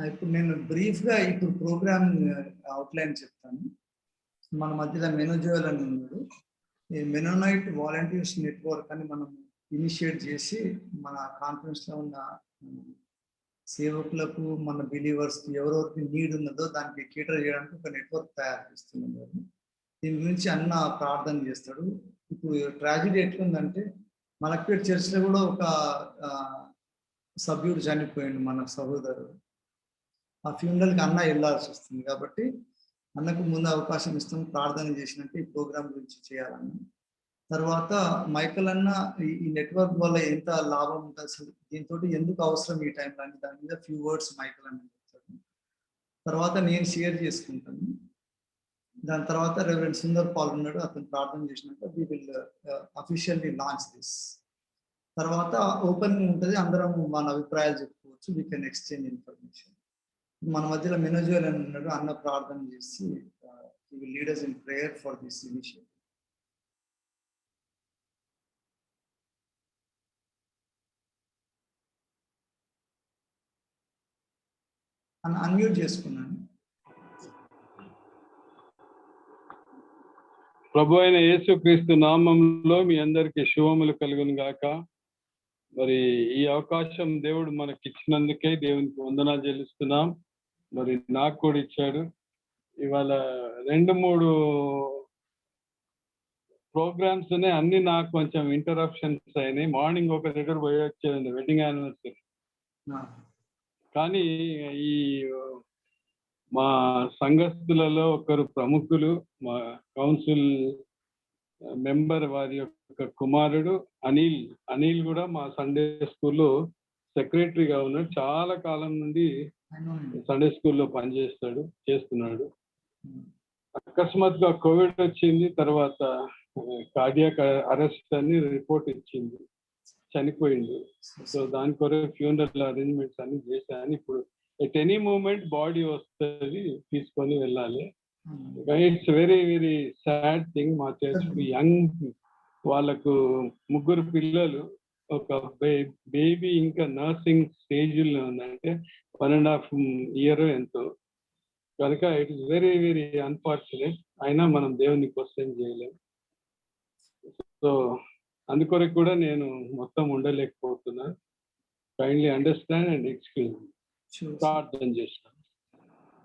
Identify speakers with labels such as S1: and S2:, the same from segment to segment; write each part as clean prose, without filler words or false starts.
S1: ఇప్పుడు నేను బ్రీఫ్‌గా ఇప్పుడు ప్రోగ్రామ్ అవుట్‌లైన్ చెప్తాను. మన మధ్యలో మెనోజోయల్ అని ఉన్నాడు. ఈ మెనోనైట్ వాలంటీర్స్ నెట్వర్క్ అని మనం ఇనిషియేట్ చేసి మన కాన్ఫరెన్స్‌లో ఉన్న సేవకులకు, మన బిలీవర్స్‌కి ఎవరెవరికి నీడ్ ఉన్నదో దానికి కేటర్ చేయడానికి ఒక నెట్వర్క్ తయారు చేస్తున్నాం. దీని గురించి అన్న ప్రార్థన చేస్తాడు. ఇప్పుడు ట్రాజెడీ ఎట్లుందంటే మలక్పేట్ చర్చ్‌లో కూడా ఒక సభ్యుడు చనిపోయిండు మన సహోదరుడు. ఆ ఫ్యూనరల్‌కి అన్న ఎళ్ళాల్సి వస్తుంది కాబట్టి అన్నకు ముందు అవకాశం ఇస్తాం. ప్రార్థన చేసినట్టు ఈ ప్రోగ్రామ్ గురించి చేయాలని. తర్వాత మైకేల్ అన్న ఈ నెట్వర్క్ వల్ల ఎంత లాభం ఉంటుంది అసలు, దీనితోటి ఎందుకు అవసరం ఈ టైంలో అని దాని మీద ఫ్యూ వర్డ్స్ మైకేల్ అన్న చెప్తాడు. తర్వాత నేను షేర్ చేసుకుంటాను. దాని తర్వాత రెవరెండ్ సుందర్ పాల్ ఉన్నాడు, అతను ప్రార్థన చేసినాక we will officially launch this. తర్వాత ఓపెన్ ఉంటుంది, అందరం మన అభిప్రాయాలు చెప్పుకోవచ్చు. We can exchange information. మన మధ్యలో మెనోజువల్ అని ఉన్నాడు, అన్న ప్రార్థన చేసి he will lead us in prayer for this initiative. Unmute చేసుకున్నాను.
S2: ప్రభు అయిన యేసుక్రీస్తు నామంలో మీ అందరికీ శుభములు కలుగును గాక. మరి ఈ అవకాశం దేవుడు మనకి ఇచ్చినందుకే దేవునికి వందనాలు చెల్లిస్తున్నాం. మరి నాకు కూడా ఇచ్చాడు. ఇవాళ 2-3 ప్రోగ్రామ్స్ ఉన్నాయి, అన్ని నాకు కొంచెం ఇంటరప్షన్స్ అయినాయి. మార్నింగ్ ఒక దగ్గర పోయి వచ్చేది వెడ్డింగ్ యానివర్సరీ. కానీ ఈ మా సంఘస్థులలో ఒకరు ప్రముఖులు, మా కౌన్సిల్ మెంబర్ వారి యొక్క కుమారుడు అనిల్ కూడా మా సండే స్కూల్లో సెక్రటరీగా ఉన్నాడు. చాలా కాలం నుండి సండే స్కూల్లో చేస్తున్నాడు. అకస్మాత్తుగా కోవిడ్ వచ్చింది, తర్వాత కార్డియాక్ అరెస్ట్ అని రిపోర్ట్ ఇచ్చింది, చనిపోయింది. సో దాని కొరకు ఫ్యూనరల్ అరేంజ్మెంట్స్ అన్ని చేశాను. ఇప్పుడు ఎట్ ఎనీ మూమెంట్ బాడీ వస్తుంది, తీసుకొని వెళ్ళాలి. It's very very sad thing. మా చర్చ్ యంగ్, వాళ్ళకు 3 పిల్లలు, ఒక బేబీ ఇంకా నర్సింగ్ స్టేజ్లో ఉందంటే 1.5 ఇయర్ ఎంతో. కనుక it is very very unfortunate. అయినా మనం దేవుని క్వశ్చన్ చేయలేము. సో అందుకొరకు కూడా నేను మొత్తం ఉండలేకపోతున్నా. Kindly understand and excuse. ప్రార్థన చేస్తాను.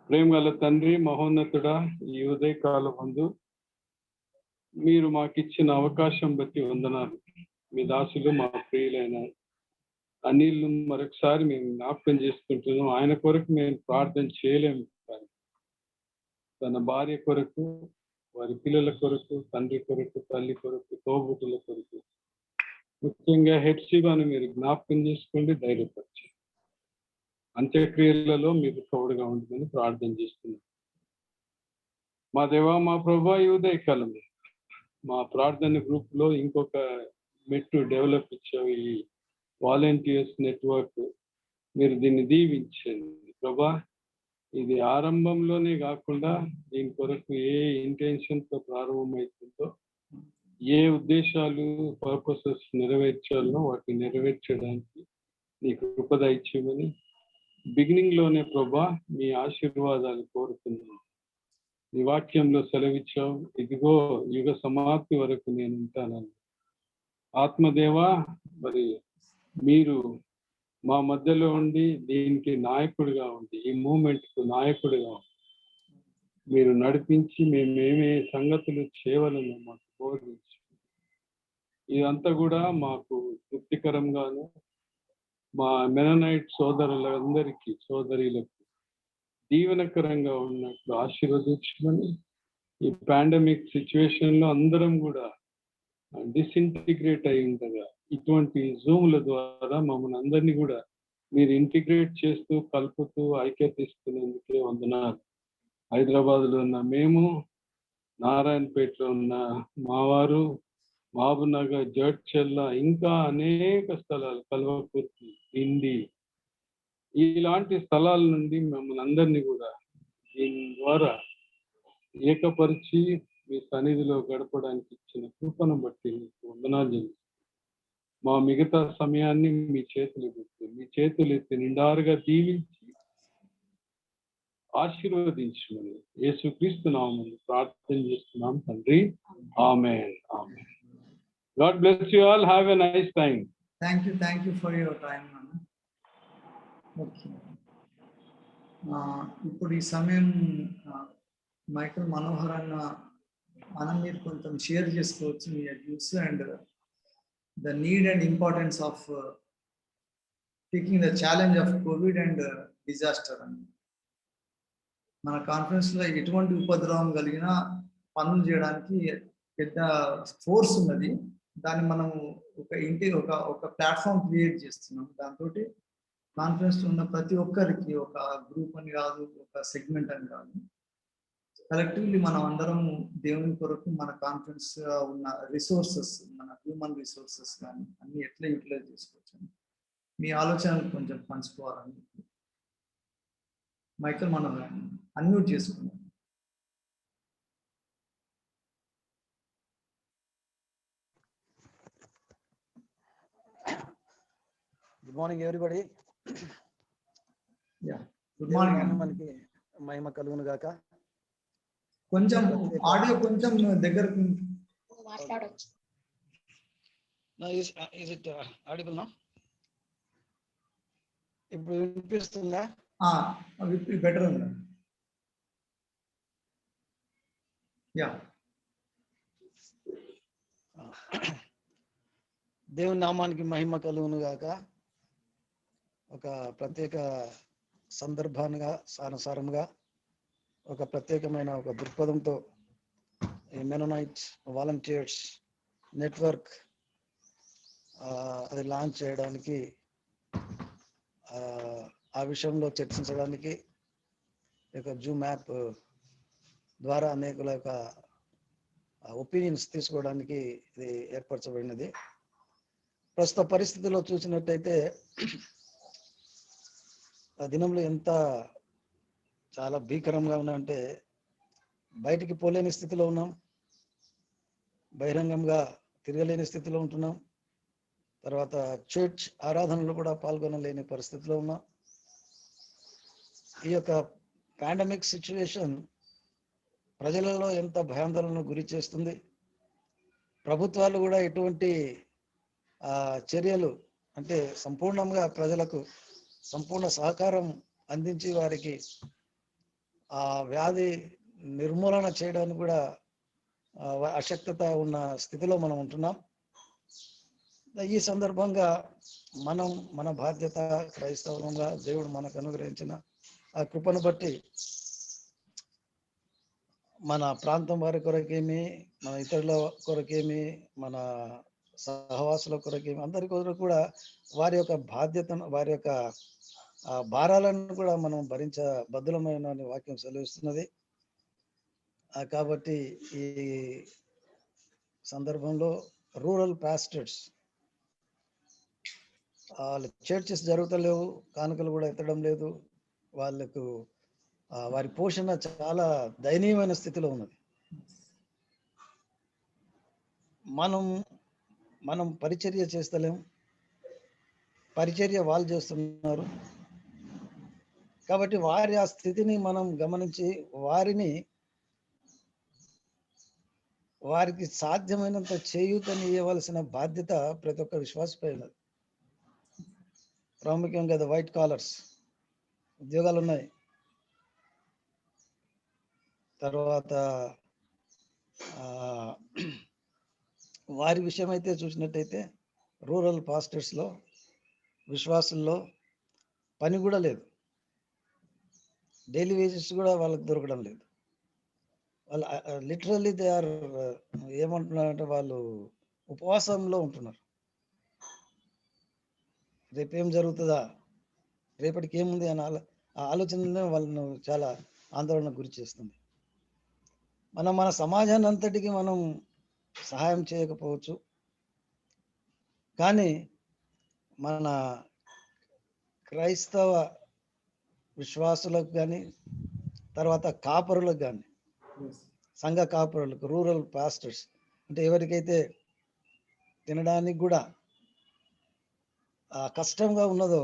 S2: ప్రేమ గల తండ్రి, మహోన్నతుడా, ఈ ఉదయకాల ముందు మీరు మాకు ఇచ్చిన అవకాశం బట్టి వందనాలు. మీ దాసులు, మా ప్రియులైన అనిల్ మరొకసారి మేము జ్ఞాపకం చేసుకుంటున్నాం. ఆయన కొరకు మేము ప్రార్థన చేయలేము, తన భార్య కొరకు, వారి పిల్లల కొరకు, తండ్రి కొరకు, తల్లి కొరకు, తోబుట్టుల కొరకు, ముఖ్యంగా హెడ్సిగాను మీరు జ్ఞాపకం చేసుకోండి, ధైర్యపరచండి. అంత్యక్రియలలో మీరు తోడుగా ఉంటుందని ప్రార్థన చేస్తున్నాం. మా దేవా, మా ప్రభా, ఈ ఉదయకాలం మా ప్రార్థన గ్రూప్ లో ఇంకొక మెట్టు డెవలప్ ఇచ్చావు, ఈ వాలంటీర్స్ నెట్వర్క్. మీరు దీన్ని దీవించండి ప్రభా. ఇది ఆరంభంలోనే కాకుండా దీని కొరకు ఏ ఇంటెన్షన్తో ప్రారంభమవుతుందో, ఏ ఉద్దేశాలు, పర్పసెస్ నెరవేర్చాలో వాటిని నెరవేర్చడానికి నీకు కృప దయచేయమని బిగినింగ్ లోనే ప్రభా మీ ఆశీర్వాదాలు కోరుతున్నాను. ఈ వాక్యంలో సెలవిచ్చావు, ఇదిగో యుగ సమాప్తి వరకు నేను ఉంటానని. ఆత్మదేవా, మరి మీరు మా మధ్యలో ఉండి దీనికి నాయకుడిగా ఉండి, ఈ మూమెంట్కు నాయకుడిగా ఉండి మీరు నడిపించి మేమేమే సంగతులు చేయవలను మాకు బోధించి, ఇదంతా కూడా మాకు తృప్తికరంగాను, మా మెననైట్ సోదరులందరికీ, సోదరులకు దీవెనకరంగా ఉన్నట్లు ఆశీర్వదించమని, ఈ పాండమిక్ సిచ్యువేషన్లో అందరం కూడా డిస్ఇంటిగ్రేట్ అయి ఉండగా ఇటువంటి జూమ్ల ద్వారా మమ్మల్ని అందరినీ కూడా మీరు ఇంటిగ్రేట్ చేస్తూ, కలుపుతూ, ఐక్యత ఇస్తున్నందుకే వందనాలు. హైదరాబాద్లో ఉన్న మేము, నారాయణపేటలో ఉన్న మావారు, మహబూబ్నగర్, జడ్చర్ల, ఇంకా అనేక స్థలాలు, కల్వకుర్తి, హిందీ, ఇలాంటి స్థలాల నుండి మమ్మల్ని అందరినీ కూడా దీని ద్వారా ఏకపరిచి మీ సన్నిధిలో గడపడానికి ఇచ్చిన కృపను బట్టి మీకు వందనాలు చెల్లిస్తున్నాను. మా మిగతా సమయాన్ని మీ చేతులు ఎత్తి నిండారుగా దీవించి ఆశీర్వదించమని యేసుక్రీస్తు నామమున ప్రార్థన చేస్తున్నాం తండ్రి. ఆమేన్. ఆమేన్. God bless you all. Have a nice time.
S1: Thank you for your time అన్న. ఓకే, ఇప్పుడు ఈ సమయం మైకల్ మనోహర్ అన్న మీరు కొంచెం షేర్ చేసుకోవచ్చు మీ views and the need and importance of taking the challenge of COVID and disaster అని. మన కాన్ఫరెన్స్ లో ఎటువంటి ఉపద్రవం కలిగినా పనులు చేయడానికి పెద్ద ఫోర్స్ ఉన్నది. దాన్ని మనం ఒక ప్లాట్ఫామ్ క్రియేట్ చేస్తున్నాం. దాంతో కాన్ఫరెన్స్ లో ఉన్న ప్రతి ఒక్కరికి, ఒక గ్రూప్ అని కాదు, ఒక సెగ్మెంట్ అని కాదు, కలెక్టివ్లీ మనం అందరం దేవుని కొరకు మన కాన్ఫరెన్స్ ఉన్న రిసోర్సెస్, మన హ్యూమన్ రిసోర్సెస్ కానీ అన్ని ఎట్లా యూటిలైజ్ చేసుకోవచ్చు మీ ఆలోచనలు కొంచెం పంచుకోవాలని. మైకల్ మనోహర్ అన్మ్యూట్ చేసుకున్నాం.
S3: Good morning everybody.
S1: Good morning.
S3: మనకి మహిమ కలుగును గాక.
S1: కొంచెం ఆడియో కొంచెం దగ్గరకు
S4: మాట్లాడొచ్చు.
S3: ఇస్ ఇట్ ఆడిబుల్ నా? ఇప్పుడు వినిపిస్తుందా?
S1: బెటర్ ఉంది. యా,
S3: దేవుని నామానికి మహిమ కలుగును గాక. ఒక ప్రత్యేక సందర్భానుగా సానుసారంగా ఒక ప్రత్యేకమైన ఒక దృక్పథంతో ఈ మెనోనైట్ వాలంటీర్స్ నెట్వర్క్ అది లాంచ్ చేయడానికి, ఆ విషయంలో చర్చించడానికి ఒక జూమ్ యాప్ ద్వారా అనేకుల యొక్క ఒపీనియన్స్ తీసుకోవడానికి ఇది ఏర్పరచబడినది. ప్రస్తుత పరిస్థితిలో చూసినట్టయితే ఆ దినంలో ఎంత చాలా భీకరంగా ఉన్నాయంటే, బయటికి పోలేని స్థితిలో ఉన్నాం, బహిరంగంగా తిరగలేని స్థితిలో ఉంటున్నాం, తర్వాత చర్చ్ ఆరాధనలో కూడా పాల్గొనలేని పరిస్థితిలో ఉన్నాం. ఈ యొక్క పాండమిక్ సిచ్యువేషన్ ప్రజలలో ఎంత భయాందోళనకు గురి చేస్తుంది. ప్రభుత్వాలు కూడా ఎటువంటి చర్యలు అంటే సంపూర్ణంగా ప్రజలకు సంపూర్ణ సహకారం అందించి వారికి ఆ వ్యాధి నిర్మూలన చేయడానికి కూడా అశక్తత ఉన్న స్థితిలో మనం ఉంటున్నాం. ఈ సందర్భంగా మనం మన బాధ్యత క్రైస్తవంగా దేవుడు మనకు అనుగ్రహించిన ఆ కృపను బట్టి మన ప్రాంతం వారి కొరకేమి, మన ఇతరుల కొరకేమి, మన సహవాసుల కొరకేమి, అందరి కొరకు కూడా వారి యొక్క బాధ్యతను, వారి యొక్క భారాలను కూడా మనం బద్దులమైన వాక్యం సెలవిస్తున్నది. కాబట్టి ఈ సందర్భంలో రూరల్ పాస్టర్స్ వాళ్ళ చర్చెస్ జరుగుతలేవు, కానుకలు కూడా ఎత్తడం లేదు, వాళ్ళకు వారి పోషణ చాలా దయనీయమైన స్థితిలో ఉన్నది. మనం పరిచర్య చేస్తలేము, పరిచర్య వాళ్ళు చేస్తున్నారు. కాబట్టి వారి ఆ స్థితిని మనం గమనించి వారికి సాధ్యమైనంత చేయూతని ఇవ్వవలసిన బాధ్యత ప్రతి ఒక్క విశ్వాసపై ఉన్నది. ప్రాముఖ్యంగా వైట్ కాలర్స్ ఉద్యోగాలు ఉన్నాయి. తర్వాత వారి విషయం అయితే చూసినట్టయితే రూరల్ పాస్టర్స్లో విశ్వాసుల్లో పని కూడా లేదు, డైలీ వేజెస్ కూడా వాళ్ళకి దొరకడం లేదు. వాళ్ళు లిటరల్లీ దే ఆర్ ఏమంటున్నారంటే వాళ్ళు ఉపవాసంలో ఉంటున్నారు. రేపేం జరుగుతుందా, రేపటికి ఏముంది అని ఆలోచననే వాళ్ళను చాలా ఆందోళనకు గురి చేస్తుంది. మన సమాజాన్ని అంతటికి మనం సహాయం చేయకపోవచ్చు, కానీ మన క్రైస్తవ విశ్వాసులకు కానీ, తర్వాత కాపరులకు కానీ, సంఘ కాపరులకు, రూరల్ పాస్టర్స్ అంటే ఎవరికైతే తినడానికి కూడా కష్టంగా ఉన్నదో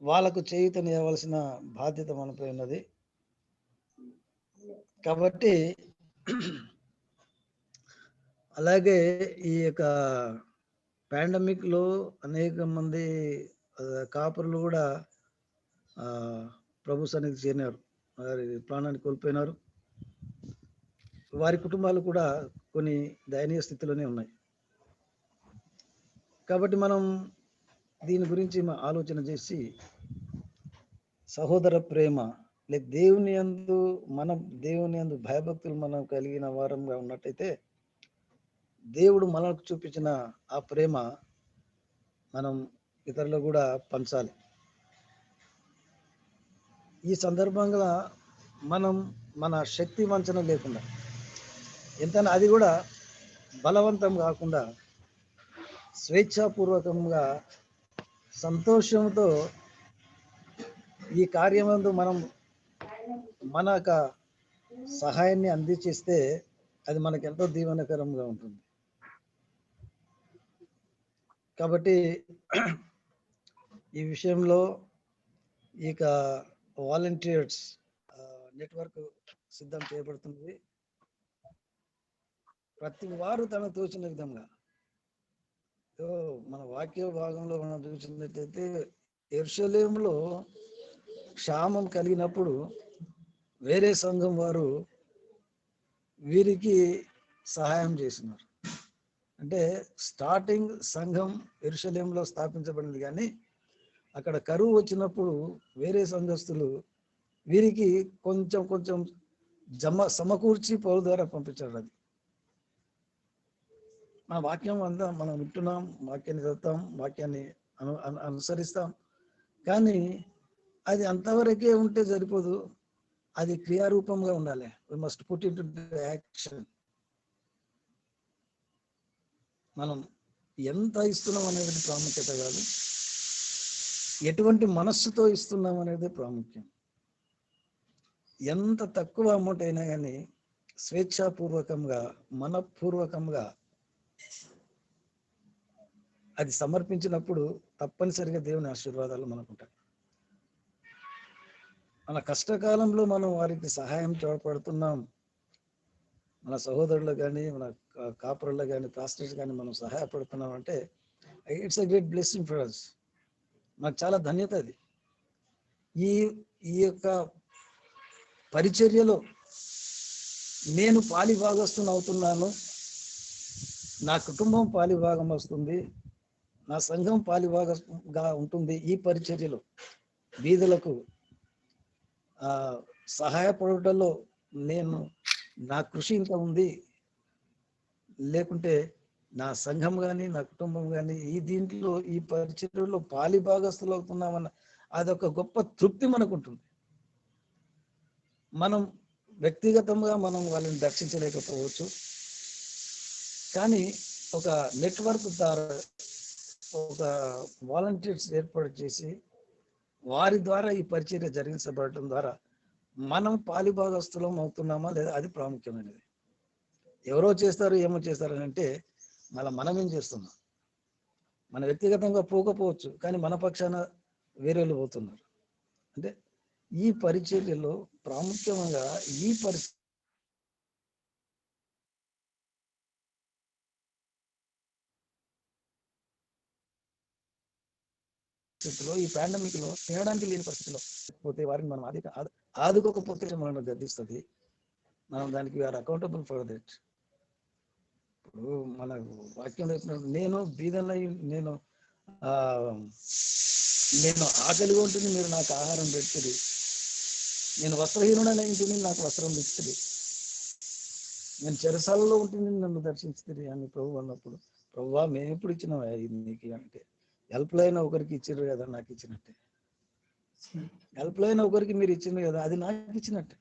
S3: వాళ్ళకు చేయూతనివ్వవలసిన బాధ్యత మనపై ఉన్నది. కాబట్టి అలాగే ఈ యొక్క పాండమిక్లో అనేక మంది కాపురులు కూడా ప్రభు సన్నిధికి చేరినారు, వారి ప్రాణాన్ని కోల్పోయినారు. వారి కుటుంబాలు కూడా కొన్ని దయనీయ స్థితిలోనే ఉన్నాయి. కాబట్టి మనం దీని గురించి ఆలోచన చేసి సహోదర ప్రేమ లేక దేవుని యందు భయభక్తులు మనం కలిగిన వారంగా ఉన్నట్టయితే దేవుడు మనకు చూపించిన ఆ ప్రేమ మనం ఇతరులు కూడా పంచాలి. ఈ సందర్భంగా మనం మన శక్తి వంచన లేకుండా, ఎంతైనా అది కూడా బలవంతం కాకుండా స్వేచ్ఛాపూర్వకంగా సంతోషంతో ఈ కార్యమందు మనం మన సహాయాన్ని అందించేస్తే అది మనకు ఎంతో దీవెనకరంగా ఉంటుంది. కాబట్టి ఈ విషయంలో ఇక వాలంటీర్స్ నెట్వర్క్ సిద్ధం చేయబడుతుంది. ప్రతి వారు తనకు తోచిన విధంగా మన వాక్య భాగంలో మనం చూసినట్లయితే యెరూషలేములో క్షామం కలిగినప్పుడు వేరే సంఘం వారు వీరికి సహాయం చేసినారు. అంటే స్టార్టింగ్ సంఘం యెరూషలేములో స్థాపించబడింది, కానీ అక్కడ కరువు వచ్చినప్పుడు వేరే సంఘస్థులు వీరికి కొంచెం కొంచెం సమకూర్చి పౌరు ద్వారా పంపించారు. అది మన వాక్యం అంతా మనం వింటున్నాం, వాక్యాన్ని చదువుతాం, వాక్యాన్ని అనుసరిస్తాం, కానీ అది అంతవరకే ఉంటే సరిపోదు, అది క్రియారూపంగా ఉండాలి. We must put it into action. మనం ఎంత ఇస్తున్నాం అనేది ప్రాముఖ్యత కాదు, ఎటువంటి మనస్సుతో ఇస్తున్నాం అనేది ప్రాముఖ్యం. ఎంత తక్కువ అమౌంట్ అయినా కానీ స్వేచ్ఛాపూర్వకంగా మనపూర్వకంగా అది సమర్పించినప్పుడు తప్పనిసరిగా దేవుని ఆశీర్వాదాలు మనకుంటాయి. మన కష్టకాలంలో మనం వారికి సహాయం తోడ్పడుతున్నాం, మన సహోదరులు కానీ మన కాపురులు కానీ పాస్టర్స్ కానీ మనం సహాయపడుతున్నాం అంటే it's a great blessing for us. నాకు చాలా ధన్యత అది. ఈ యొక్క పరిచర్యలో నేను పాలిభాగస్తుని అవుతున్నాను, నా కుటుంబం పాలిభాగం వస్తుంది, నా సంఘం పాలిభాగంగా ఉంటుంది. ఈ పరిచర్యలో బీదలకు సహాయపడటంలో నా కృషి ఇంకా ఉంది. లేకుంటే నా సంఘం కానీ నా కుటుంబం కానీ దీంట్లో ఈ పరిచర్యలో పాలిభాగస్తులు అవుతున్నామన్న అదొక గొప్ప తృప్తి మనకు ఉంటుంది. మనం వ్యక్తిగతంగా మనం వాళ్ళని దర్శించలేకపోవచ్చు, కానీ ఒక నెట్వర్క్ ద్వారా ఒక వాలంటీర్స్ ఏర్పాటు చేసి వారి ద్వారా ఈ పరిచర్య జరిగించబడటం ద్వారా మనం పాలిభాగస్తులం అవుతున్నామా లేదా, అది ప్రాముఖ్యమైనది. ఎవరో చేస్తారు ఏమో చేస్తారు అంటే మనం ఏం చేస్తున్నాం. మన వ్యక్తిగతంగా పోకపోవచ్చు, కానీ మన పక్షాన వేరేళ్ళు పోతున్నారు. అంటే ఈ పరిచర్యలో ప్రాముఖ్యంగా ఈ పరిస్థితిలో, ఈ పాండమిక్ లో తినడానికి లేని పరిస్థితిలో పోతే వారిని మనం ఆదుకోకపోతే మనం గర్దిస్తుంది. మనం దానికి వీఆర్ అకౌంటబుల్ ఫర్ దట్. ఇప్పుడు మన వాక్యం నేను బీదనై నేను ఆకలిగా ఉంటుంది, మీరు నాకు ఆహారం పెడుతుంది, నేను వస్త్రహీనుడని ఉంటుంది, నాకు వస్త్రం ఇస్తుంది, నేను చెరసాలలో ఉంటుంది, నన్ను దర్శిస్తుంది అని ప్రభు అన్నప్పుడు, ప్రభువా మేము ఎప్పుడు ఇచ్చినాం నీకు అంటే, హెల్ప్ లైన్ ఒకరికి ఇచ్చారు కదా, నాకు ఇచ్చినట్టే. హెల్ప్ లైన్ ఒకరికి మీరు ఇచ్చింది కదా, అది నాకు ఇచ్చినట్టే.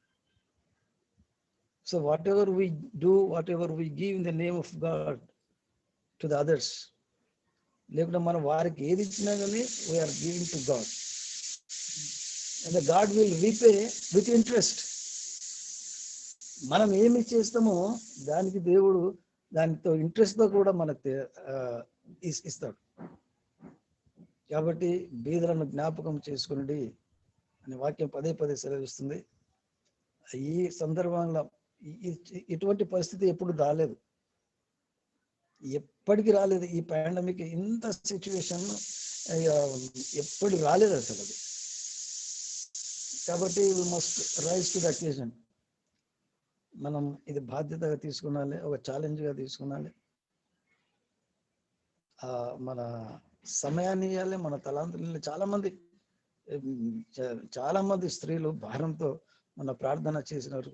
S3: So whatever we do, whatever we give in the name of God to the others, లేకుంటే మనం వారికి ఏది ఇచ్చినా కానీ we are giving to God, and God will repay with interest. మనం ఏమి చేస్తామో దానికి దేవుడు దానితో ఇంట్రెస్ట్తో కూడా మనకు ఇస్తాడు. కాబట్టి బీదలను జ్ఞాపకం చేసుకుని అనే వాక్యం పదే పదే సెలవిస్తుంది. ఈ సందర్భంలో ఇటువంటి పరిస్థితి ఎప్పుడు రాలేదు, ఎప్పటికీ రాలేదు. ఈ పాండమిక్ ఇంత సిచ్యువేషన్ ఎప్పుడు రాలేదు అసలు అది. కాబట్టి we must rise to the occasion. మనం ఇది బాధ్యతగా తీసుకున్నాలి, ఒక ఛాలెంజ్గా తీసుకున్నాలి. మన సమయాన్ని ఇవ్వాలి, మన తలాంతులు. చాలా మంది స్త్రీలు భారంతో మన ప్రార్థన చేసినారు.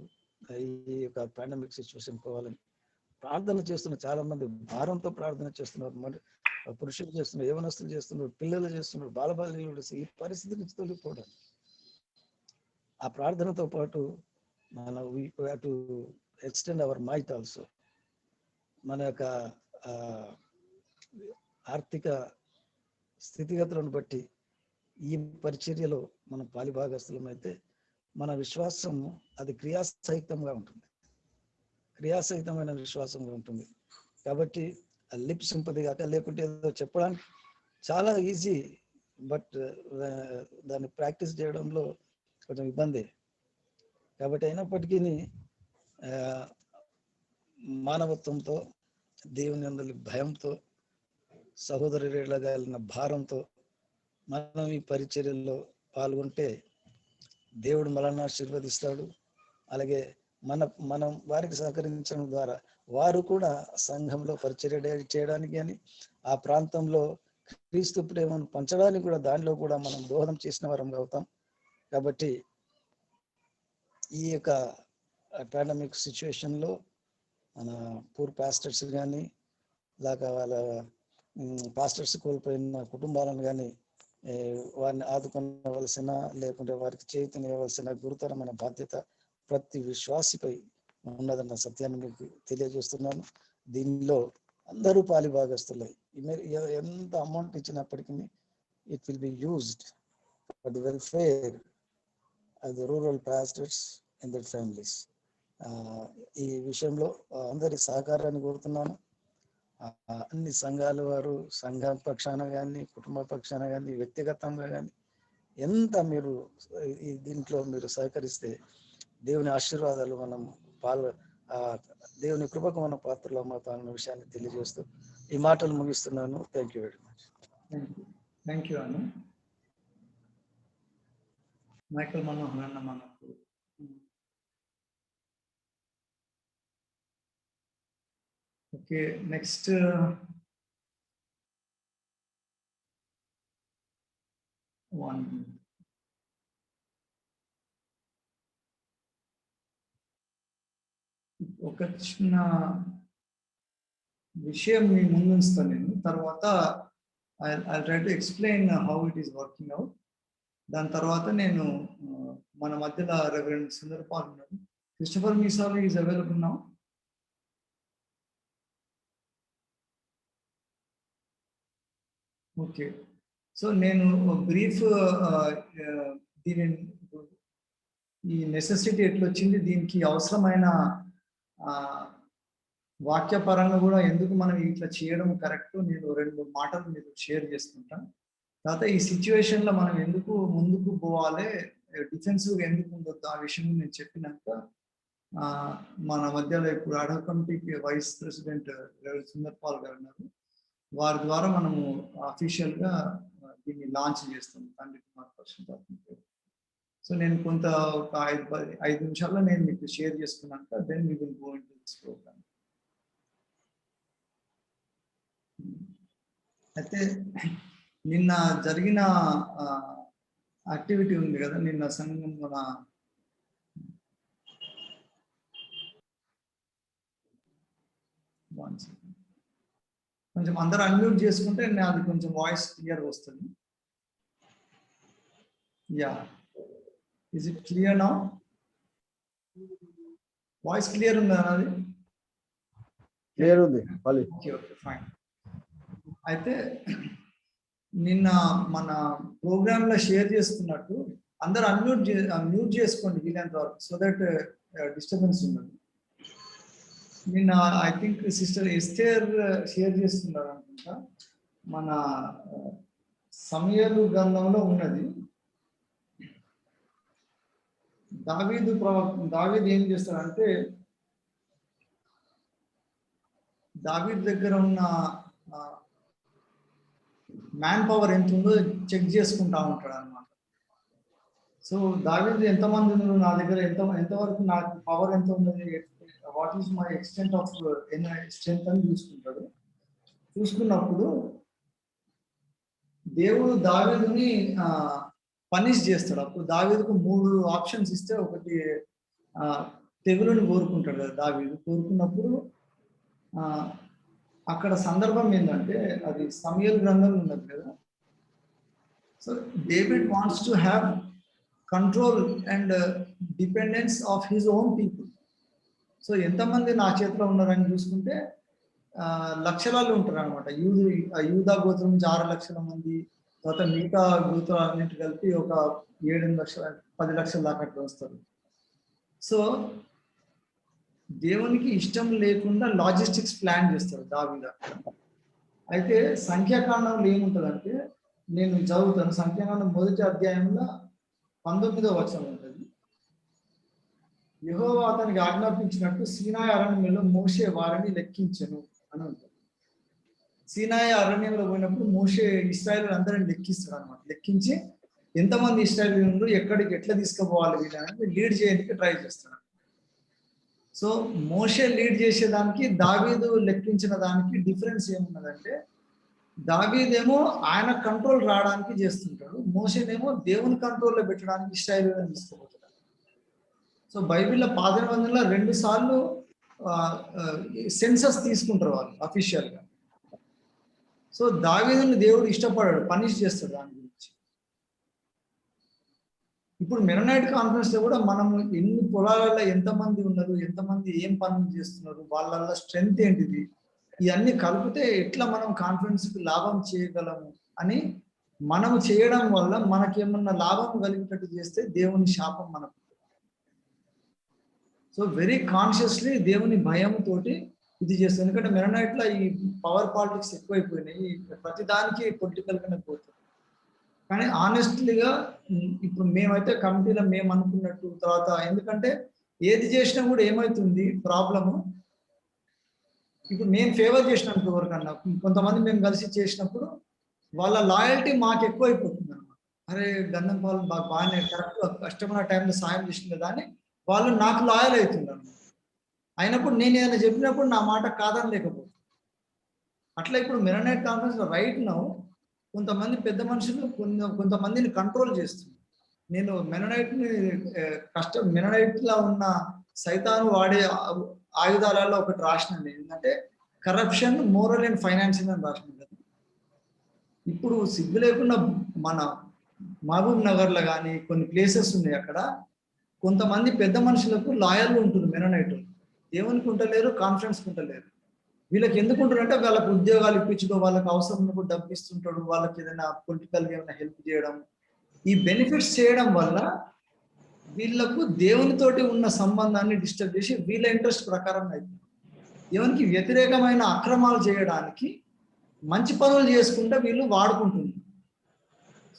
S3: ఈ యొక్క పాండమిక్ సిచ్యువేషన్ పోవాలని ప్రార్థన చేస్తున్నారు. చాలా మంది భారంతో ప్రార్థన చేస్తున్నారు. మరి పురుషులు చేస్తున్నారు, యవనస్తులు చేస్తున్నారు, పిల్లలు చేస్తున్నారు, బాలబాలికలు. ఈ పరిస్థితి నుంచి తొలగిపోవడం, ఆ ప్రార్థనతో పాటు మన to extend our might also. మన యొక్క ఆర్థిక స్థితిగతులను బట్టి ఈ పరిచర్యలో మనం పాలిభాగస్థులమైతే మన విశ్వాసం అది క్రియాసహితంగా ఉంటుంది, క్రియాసహితమైన విశ్వాసంగా ఉంటుంది. కాబట్టి లిప్ సింపతి కాక, లేకుంటే ఏదో చెప్పడానికి చాలా ఈజీ, బట్ దాన్ని ప్రాక్టీస్ చేయడంలో కొంచెం ఇబ్బంది. కాబట్టి అయినప్పటికీ మానవత్వంతో, దేవుని యందు భయంతో, సహోదరుల కలిగిన భారంతో మనం ఈ పరిచర్యల్లో పాల్గొంటే దేవుడు మనల్ని ఆశీర్వదిస్తాడు. అలాగే మనం వారికి సహకరించడం ద్వారా వారు కూడా సంఘంలో పరిచర్య చేయడానికి అని, ఆ ప్రాంతంలో క్రీస్తు ప్రేమను పంచడానికి కూడా, దానిలో కూడా మనం దోహదం చేసిన వారం అవుతాం. కాబట్టి ఈ యొక్క పాండమిక్ సిచ్యువేషన్లో మన పూర్ పాస్టర్స్ కానీ, లేక వాళ్ళ పాస్టర్స్ కోల్పోయిన కుటుంబాలను కానీ వారిని ఆదుకోవలసిన, లేకుంటే వారికి చేయుతనివ్వవలసిన గురుతరమైన బాధ్యత ప్రతి విశ్వాసిపై ఉన్నదన్న సత్యాన్ని మీకు తెలియజేస్తున్నాను. దీనిలో అందరూ పాలిభాగస్తులై ఎంత అమౌంట్ ఇచ్చినప్పటికీ it will be used for the welfare of the rural pastors and there families. ఈ విషయంలో అందరి సహకారాన్ని కోరుతున్నాను. అన్ని సంఘాల వారు, సంఘ పక్షాన కానీ, కుటుంబ పక్షాన కానీ, వ్యక్తిగతంగా కానీ ఎంత మీరు దీంట్లో మీరు సహకరిస్తే దేవుని ఆశీర్వాదాలు మనం దేవుని కృపకు మన పాత్రలో అన్న విషయాన్ని తెలియజేస్తూ ఈ మాటలు ముగిస్తున్నాను. Thank you very much.
S1: Thank you అన్న. మైకల్ మనోహర్ అన్న మనకు ఓకే. నెక్స్ట్ వన్ ఒక చిన్న విషయం మీ ముందు ఉంచుతాను నేను. తర్వాత I try to explain how it is working out. దాని తర్వాత నేను మన మధ్యలో రెవరెండ్ సుందర్పాల్ ఉన్నారు. Christopher Meesal is available now. Okay. So నేను బ్రీఫ్ దీని ఈ నెసెసిటీ ఎట్లా వచ్చింది, దీనికి అవసరమైన వాక్యపరంగా కూడా ఎందుకు మనం ఇట్లా చేయడం కరెక్ట్, నేను 2 మాటలు మీకు షేర్ చేసుకుంటాను. తర్వాత ఈ సిచ్యువేషన్లో మనం ఎందుకు ముందుకు పోవాలి, డిఫెన్సివ్గా ఎందుకు ఉండొద్దు ఆ విషయం నేను చెప్పినాక మన మధ్యలో ఇప్పుడు అడవ కమిటీకి వైస్ ప్రెసిడెంట్ సుందర్పాల్ గారు ఉన్నారు. వారి ద్వారా మనము అఫీషియల్గా దీన్ని లాంచ్ చేస్తాం, తండ్రి కుమార్ పరిశుద్ధాత్మ. సో నేను కొంత ఒక 5 నిమిషాల్లో నేను మీకు షేర్ చేసుకున్నాక then we will go into this program. అయితే నిన్న జరిగిన యాక్టివిటీ ఉంది కదా, నిన్న సంఘం మన కొంచెం అందరూ అన్మ్యూట్ చేసుకుంటే అది కొంచెం వాయిస్ క్లియర్ వస్తుంది. Yeah, is it clear now? Voice clear ఉందా అది?
S3: క్లియర్ ఉంది.
S1: Okay okay fine. అయితే నిన్న మన ప్రోగ్రామ్ లో షేర్ చేసుకున్నట్టు అందరూ మ్యూట్ చేసుకోండి వీలైనంత వరకు, సో దట్ డిస్టర్బెన్స్ ఉండదు. నిన్న I think sister Esther share చేస్తున్నారు అనుకుంటా, మన సమూయేలు గ్రంథంలో ఉన్నది. దావీదు ఏం చేస్తాడంటే, దావీదు దగ్గర ఉన్న మ్యాన్ పవర్ ఎంత ఉందో చెక్ చేసుకుంటా ఉంటాడు అనమాట. సో దావీదు ఎంతమంది ఉన్నారు నా దగ్గర, ఎంతవరకు నాకు పవర్ ఎంత ఉన్నది, what is my extent of strength అని చూసుకుంటాడు. చూసుకున్నప్పుడు దేవుడు దావీదుని పనిష్ చేస్తాడు. అప్పుడు దావీదుకు 3 ఆప్షన్స్ ఇస్తే, ఒకటి తెగులుని కోరుకుంటాడు కదా దావీదు. కోరుకున్నప్పుడు అక్కడ సందర్భం ఏంటంటే, అది సమూయేలు గ్రంథంలో ఉన్నది కదా. So David wants to have control and dependence of his own people. So ఎంతమంది నా చేతిలో ఉన్నారని చూసుకుంటే లక్షలాలు ఉంటారు అనమాట. యూదా గోత్రం నుంచి 6 లక్షల మంది, తర్వాత మిగతా గోత్రాలన్నింటి కలిపి ఒక 7-8 లక్షల 10 లక్షల దాకా అట్లా వస్తారు. సో దేవునికి ఇష్టం లేకుండా లాజిస్టిక్స్ ప్లాన్ చేస్తారు దావీదు. అయితే సంఖ్యాకాండంలో ఏముంటుందంటే, నేను చదువుతాను. సంఖ్యాకాండం 1వ అధ్యాయంలో 19వ వచనం ఉంటుంది. యెహోవా అతనికి ఆజ్ఞాపించినట్టు సీనాయి అరణ్యంలో మోషే వారిని లెక్కించెను అని ఉంటుంది. సీనాయి అరణ్యంలో పోయినప్పుడు మోషే ఇశ్రాయేలు అందరిని లెక్కిస్తాడు అనమాట. లెక్కించి ఎంతమంది ఇశ్రాయేలీయులు ఎక్కడికి ఎట్లా తీసుకుపోవాలి వీళ్ళని లీడ్ చేయడానికి ట్రై చేస్తాడు. సో మోషే లీడ్ చేసేదానికి దావీదు లెక్కించిన దానికి డిఫరెన్స్ ఏమున్నదంటే, దావీదేమో ఆయన కంట్రోల్ రావడానికి చేస్తుంటాడు, మోషేనేమో దేవుని కంట్రోల్లో పెట్టడానికి ఇశ్రాయేలీయులను తీసుకుపోతాడు. సో బైబిల్లో పాత నిబంధనలో 2 సార్లు సెన్సస్ తీసుకుంటారు వాళ్ళు అఫీషియల్గా. సో దావీదుని దేవుడు ఇష్టపడాడు, పనిష్ చేస్తాడు దాని గురించి. ఇప్పుడు మెరోనైట్ కాన్ఫరెన్స్ లో కూడా మనము ఎన్ని పొలాలలో ఎంతమంది ఉన్నారు, ఎంతమంది ఏం పనులు చేస్తున్నారు, వాళ్ళ స్ట్రెంగ్త్ ఏంటిది, ఇవన్నీ కలిపితే ఎట్లా మనం కాన్ఫరెన్స్ కి లాభం చేయగలము అని మనము చేయడం వల్ల మనకేమన్నా లాభం కలిగేటట్టు చేస్తే దేవుని శాపం మనకు. సో వెరీ కాన్షియస్లీ దేవుని భయంతోటి ఇది చేస్తుంది. ఎందుకంటే మెరోనైట్ లో ఈ పవర్ పాలిటిక్స్ ఎక్కువైపోయినాయి, ప్రతిదానికి పొలిటికల్ గానే పోతుంది. కానీ ఆనెస్ట్లీగా ఇప్పుడు మేమైతే కమిటీలో మేము అనుకున్నట్టు, తర్వాత ఎందుకంటే ఏది చేసినా కూడా ఏమవుతుంది ప్రాబ్లము, ఇప్పుడు నేను ఫేవర్ చేసినప్పుడు ఎవరికన్నా కొంతమంది మేము కలిసి చేసినప్పుడు వాళ్ళ లాయల్టీ మాకు ఎక్కువ అయిపోతుంది అనమాట. అరే గంధం పాలు బాగానే కరెక్ట్ కష్టమైన టైంలో సాయం చేసింది కదా అని వాళ్ళు నాకు లాయల్ అవుతున్నారు. అయినప్పుడు నేను ఏదైనా చెప్పినప్పుడు నా మాట కాదని లేకపోతుంది. అట్లా ఇప్పుడు మెరోనైట్ కాన్ఫరెన్స్ లో రైట్ నౌ కొంతమంది పెద్ద మనుషులు కొంతమందిని కంట్రోల్ చేస్తున్నారు. నేను మెరోనైట్ లా ఉన్న సైతాను వాడే ఆయుధాలలో ఒకటి రాసినాను ఏంటంటే కరప్షన్, మోరల్ అండ్ ఫైనాన్షియల్ అని రాసినాను కదా. ఇప్పుడు సిగ్గు లేకుండా మన మహబూబ్ నగర్ లో కానీ కొన్ని ప్లేసెస్ ఉన్నాయి, అక్కడ కొంతమంది పెద్ద మనుషులకు లాయర్లు ఉంటుంది మెరోనైట్. దేవునికి ఉంటలేరు, కాన్ఫరెన్స్కి ఉంటలేరు. వీళ్ళకి ఎందుకు ఉంటారంటే వాళ్ళకి ఉద్యోగాలు ఇప్పించడం, వాళ్ళకి అవసరం ఉన్నప్పుడు డబ్బు ఇస్తుంటాడు, వాళ్ళకి ఏదైనా పొలిటికల్గా ఏమైనా హెల్ప్ చేయడం, ఈ బెనిఫిట్స్ చేయడం వల్ల వీళ్ళకు దేవునితోటి ఉన్న సంబంధాన్ని డిస్టర్బ్ చేసి వీళ్ళ ఇంట్రెస్ట్ ప్రకారం అవుతుంది. దేవునికి వ్యతిరేకమైన అక్రమాలు చేయడానికి మంచి పనులు చేసుకుంటే వీళ్ళు వాడుకుంటున్నారు.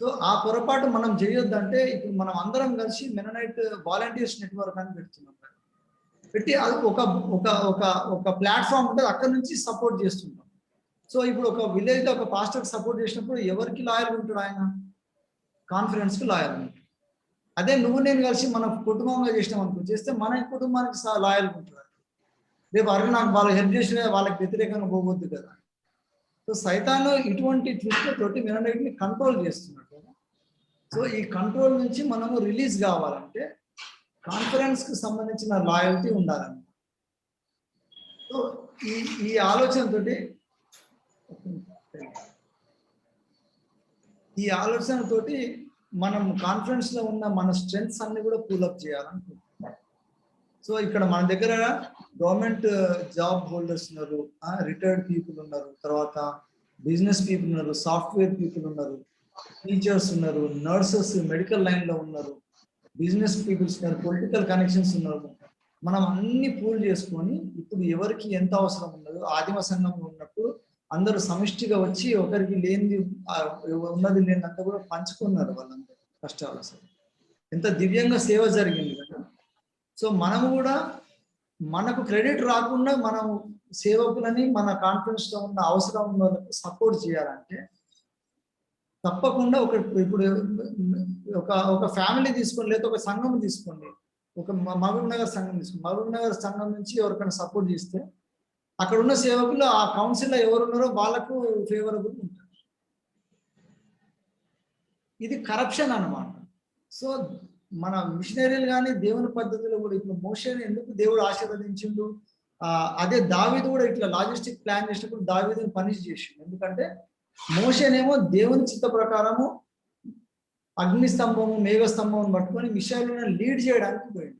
S1: సో ఆ పొరపాటు మనం చేయొద్దంటే ఇప్పుడు మనం అందరం కలిసి మెరోనైట్ వాలంటీర్స్ నెట్వర్క్ అని పెడుతున్నాం. పెట్టి అది ఒక ప్లాట్ఫామ్ ఉంటుంది, అక్కడ నుంచి సపోర్ట్ చేస్తుంటాం. సో ఇప్పుడు ఒక విలేజ్ లో ఒక పాస్టర్ సపోర్ట్ చేసినప్పుడు ఎవరికి లాయర్ ఉంటాడు, ఆయన కాన్ఫరెన్స్ కి లాయర్ ఉంటాడు. అదే నువ్వు నేను కలిసి మన కుటుంబంగా చేసినాం అనుకో, చేస్తే మన కుటుంబానికి లాయర్ ఉంటాడు. రేపు అరే నాకు వాళ్ళు హెల్ప్ చేసిన వాళ్ళకి వ్యతిరేకంగా పోవద్దు కదా. సో సైతాను ఇటువంటి ట్విస్ట్లతోటి మెరోనైట్ ని కంట్రోల్ చేస్తున్నాడు. సో ఈ కంట్రోల్ నుంచి మనము రిలీజ్ కావాలంటే కాన్ఫరెన్స్ కి సంబంధించిన లాయల్టీ ఉండాలన్నమాట. సో ఈ ఆలోచనతోటి మనం కాన్ఫరెన్స్ లో ఉన్న మన స్ట్రెంగ్త్స్ అన్ని కూడా పూలప్ చేయాలనుకుంటున్నాం. సో ఇక్కడ మన దగ్గర గవర్నమెంట్ జాబ్ హోల్డర్స్ ఉన్నారు, రిటైర్డ్ పీపుల్ ఉన్నారు, తర్వాత బిజినెస్ పీపుల్ ఉన్నారు, సాఫ్ట్వేర్ పీపుల్ ఉన్నారు, టీచర్స్ ఉన్నారు, నర్సెస్ మెడికల్ లైన్ లో ఉన్నారు, బిజినెస్ పీపుల్స్ ఉన్నారు, పొలిటికల్ కనెక్షన్స్ ఉన్నారు. మనం అన్ని పూల్ చేసుకొని ఇప్పుడు ఎవరికి ఎంత అవసరం ఉన్నదో ఆదిమ సంఘంలో ఉన్నప్పుడు అందరూ సమిష్టిగా వచ్చి ఒకరికి లేనిది ఉన్నది లేనంతా కూడా పంచుకున్నారు వాళ్ళందరూ కష్టాలు. అసలు ఎంత దివ్యంగా సేవ జరిగింది కదా. సో మనము కూడా మనకు క్రెడిట్ రాకుండా మనం సేవకులని మన కాన్ఫిడెన్స్ లో ఉన్న అవసరం ఉన్న వాళ్ళకి సపోర్ట్ చేయాలంటే తప్పకుండా ఇప్పుడు ఒక ఫ్యామిలీ తీసుకోండి, లేదా ఒక సంఘం తీసుకోండి, ఒక మహబూబ్ నగర్ సంఘం తీసుకోండి. మహబూబ్ నగర్ సంఘం నుంచి ఎవరికైనా సపోర్ట్ చేస్తే అక్కడ ఉన్న సేవకులు ఆ కౌన్సిల్లో ఎవరు ఉన్నారో వాళ్ళకు ఫేవరబుల్ ఉంటారు. ఇది కరప్షన్ అన్నమాట. సో మన మిషనరీలు కానీ దేవుని పద్ధతిలో కూడా ఇప్పుడు మోషేని ఎందుకు దేవుడు ఆశీర్వదించిండు, అదే దావీదు కూడా ఇట్లా లాజిస్టిక్ ప్లాన్ చేసినప్పుడు దావీదుని పనిష్ చేసిండు. ఎందుకంటే మోషేనేమో దేవుని చిత్త ప్రకారము అగ్ని స్తంభము మేఘస్తంభం పట్టుకొని మిషనరీలను లీడ్ చేయడానికి పోయింది.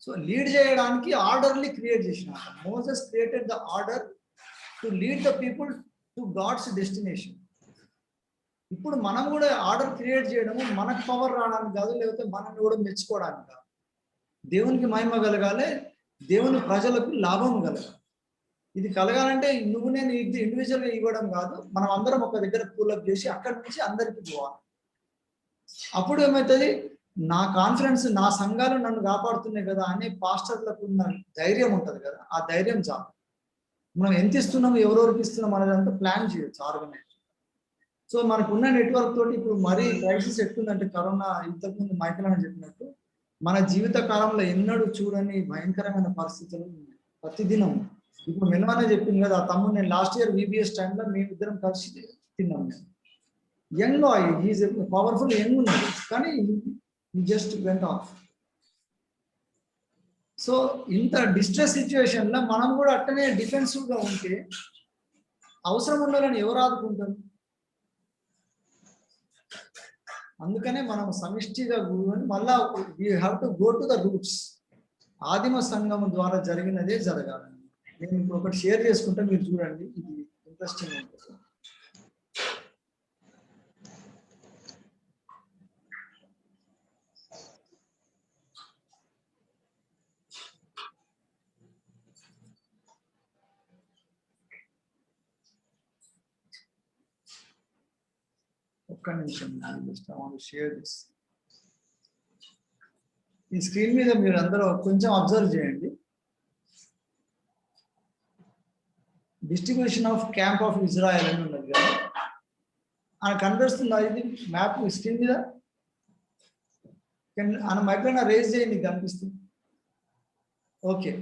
S1: సో లీడ్ చేయడానికి ఆర్డర్లీ క్రియేట్ చేసిన Moses created the order to lead the people to God's destination. ఇప్పుడు మనం కూడా ఆర్డర్ క్రియేట్ చేయడము మనకు పవర్ రావడానికి కాదు, లేకపోతే మనల్ని కూడా మెచ్చుకోవడానికి కాదు. దేవునికి మహిమ కలగాలి, దేవుని ప్రజలకు లాభం కలగాలి. ఇది కలగాలంటే నువ్వు నేను ఇండివిజువల్గా ఇవ్వడం కాదు, మనం అందరం ఒక దగ్గర పూలప్ చేసి అక్కడి నుంచి అందరికి పోవాలి. అప్పుడు ఏమవుతుంది, నా కాన్ఫిడెన్స్ నా సంఘాలు నన్ను కాపాడుతున్నాయి కదా అనే పాస్టర్లకు ఉన్న ధైర్యం ఉంటుంది కదా, ఆ ధైర్యం చాలు. మనం ఎంత ఇస్తున్నాము, ఎవరెవరికి ఇస్తున్నాం అనేదంతా ప్లాన్ చేయొచ్చు ఆర్గనైజ్. సో మనకున్న నెట్వర్క్ తోటి ఇప్పుడు మరీ క్రైసిస్ ఎట్లుందంటే కరోనా, ఇంతకుముందు మైకల్ అని చెప్పినట్టు మన జీవిత కాలంలో ఎన్నడూ చూడని భయంకరమైన పరిస్థితులు ప్రతిదినం. ఇప్పుడు మెల్వానే చెప్పింది కదా, ఆ తమ్ముడు నేను లాస్ట్ ఇయర్ VBS టైంలో మేమిద్దరం కలిసి తిన్నాం. Young boy, he's powerful, young ఉన్నాడు, కానీ he just went off. So ఇంత డిస్ట్రెస్ సిచ్యువేషన్ లో మనం కూడా అట్టనే డిఫెన్సివ్ గా ఉంటే అవసరం ఉండాలని ఎవరు ఆదుకుంటారు? అందుకనే మనం సమిష్టిగా మళ్ళా we have to go to the roots. ఆదిమ సంఘం ద్వారా జరిగినదే జరగాలని నేను ఇప్పుడు ఒకటి షేర్ చేసుకుంటే మీరు చూడండి, ఇది ఇంట్రెస్టింగ్ ఉంటుంది. ఒక్క నిమిషం, షేర్ దిస్. ఈ స్క్రీన్ మీద మీరు అందరూ కొంచెం అబ్జర్వ్ చేయండి. Distribution of camp of Israel అని ఉన్నది కదా, కనిపిస్తుందా ఇది మ్యాప్ స్క్రీన్ మీద? ఆయన మైక్రోనా రేజ్ చేయండి, కనిపిస్తుంది. ఓకే,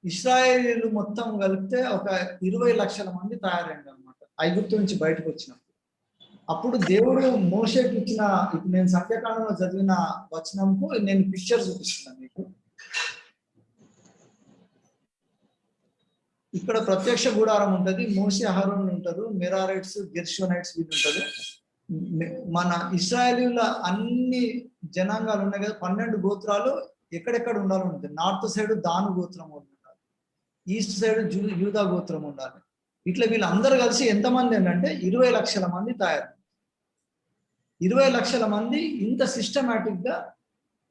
S1: ఇశ్రాయేలీలు మొత్తం కలిపితే ఒక 20 లక్షల మంది తయారైంది అనమాట ఐగుప్తు నుంచి బయటకు వచ్చినప్పుడు. అప్పుడు దేవుడు మోషేకి ఇచ్చిన, ఇప్పుడు నేను సంఖ్యాకాండంలో చదివిన వచనంకు నేను పిక్చర్ చూపిస్తున్నాను మీకు. ఇక్కడ ప్రత్యక్ష గుడారం ఉంటుంది, మోషే అహరోన్ ఉంటారు, మెరారైట్స్ గెర్షోనైట్స్ వీళ్ళు ఉంటారు. మన ఇశ్రాయేలీల అన్ని జనాంగాలు ఉన్నాయి కదా, 12 గోత్రాలు ఎక్కడెక్కడ ఉండాలి ఉంటుంది. నార్త్ సైడ్ దాను గోత్రం ఉండాలి, ఈస్ట్ సైడ్ యూదా గోత్రం ఉండాలి. ఇట్లా వీళ్ళందరూ కలిసి ఎంతమంది ఏంటంటే 20 లక్షల మంది తయారు. 20 లక్షల మంది ఇంత సిస్టమేటిక్ గా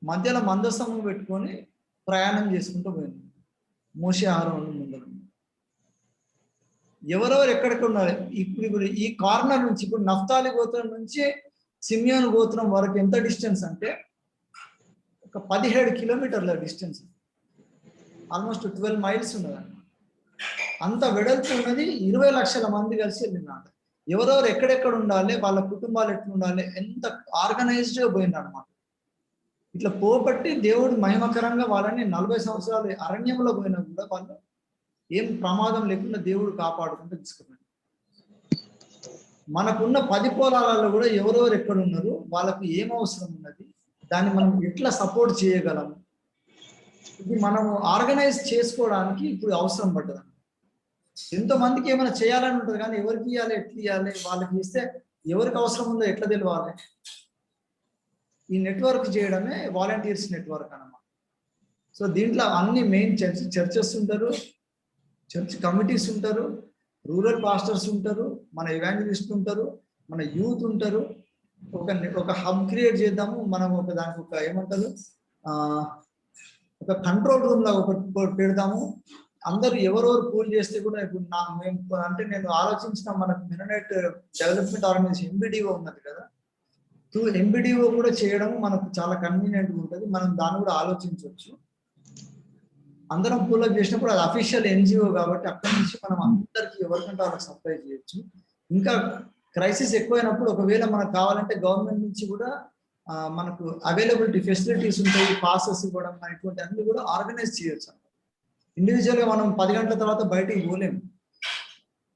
S1: మధ్యలో మందస్తంభం పెట్టుకొని ప్రయాణం చేసుకుంటూ పోయింది మోషే అహరోను ముందర. ఎవరెవరు ఎక్కడెక్కడ ఉన్నారు ఇప్పుడు ఈ కార్నర్ నుంచి, ఇప్పుడు నఫ్తాలి గోత్రం నుంచి సిమియోన్ గోత్రం వరకు ఎంత డిస్టెన్స్ అంటే ఒక 17 కిలోమీటర్ల డిస్టెన్స్, ఆల్మోస్ట్ 12 మైల్స్ ఉన్నదండి. అంత వెడల్పు ఉన్నది. 20 లక్షల మంది కలిసి వెళ్ళినాడు. ఎవరెవరు ఎక్కడెక్కడ ఉండాలి, వాళ్ళ కుటుంబాలు ఎట్లా ఉండాలి, ఎంత ఆర్గనైజ్డ్గా పోయింది అనమాట. ఇట్లా పోబట్టి దేవుడు మహిమకరంగా వాళ్ళని 40 సంవత్సరాలు అరణ్యంలో పోయినా కూడా వాళ్ళు ఏం ప్రమాదం లేకుండా దేవుడు కాపాడుకుంటూ తీసుకున్నాడు. మనకున్న 10 పొలాలలో కూడా ఎవరెవరు ఎక్కడ ఉన్నారు, వాళ్ళకు ఏం అవసరం ఉన్నది, దాన్ని మనం ఎట్లా సపోర్ట్ చేయగలము, ఇది మనము ఆర్గనైజ్ చేసుకోవడానికి ఇప్పుడు అవసరం పడ్డది. ఎంతో మందికి ఏమైనా చేయాలని ఉంటుంది, కానీ ఎవరికి ఇవ్వాలి, ఎట్లా ఇవ్వాలి, వాళ్ళకి ఇస్తే ఎవరికి అవసరం ఉందో ఎట్లా తెలియాలి. ఈ నెట్వర్క్ చేయడమే వాలంటీర్స్ నెట్వర్క్ అన్నమాట. సో దీంట్లో అన్ని మెయిన్ చర్చెస్ ఉంటారు, చర్చ్ కమిటీస్ ఉంటారు, రూరల్ పాస్టర్స్ ఉంటారు, మన ఎవాంజలిస్ట్ ఉంటారు, మన యూత్ ఉంటారు. ఒక హబ్ క్రియేట్ చేద్దాము మనం, దానికి ఒక ఏమంటారు, ఒక కంట్రోల్ రూమ్ లాగా ఒకటి పెడదాము. అందరూ ఎవరెవరు పూల్ చేస్తే కూడా ఇప్పుడు మేము అంటే నేను ఆలోచించిన మనకు మెననైట్ డెవలప్మెంట్ ఆర్గనైజేషన్ ఎంబీడీఓ ఉన్నది కదా, ఎంబీడీఓ కూడా చేయడం మనకు చాలా కన్వీనియంట్గా ఉంటుంది. మనం దాన్ని కూడా ఆలోచించవచ్చు. అందరం పూలప్ చేసినప్పుడు అది అఫీషియల్ ఎన్జిఓ కాబట్టి అక్కడి నుంచి మనం అందరికి ఎవరికంటే వాళ్ళకి సప్లై చేయొచ్చు. ఇంకా క్రైసిస్ ఎక్కువైనప్పుడు ఒకవేళ మనకు కావాలంటే గవర్నమెంట్ నుంచి కూడా మనకు అవైలబిలిటీ ఫెసిలిటీస్ ఉంటాయి, పాసెస్ ఇవ్వడం ఇటువంటి అన్ని కూడా ఆర్గనైజ్ చేయొచ్చు. ఇండివిజువల్గా మనం 10 గంటల తర్వాత బయటికి పోలేము.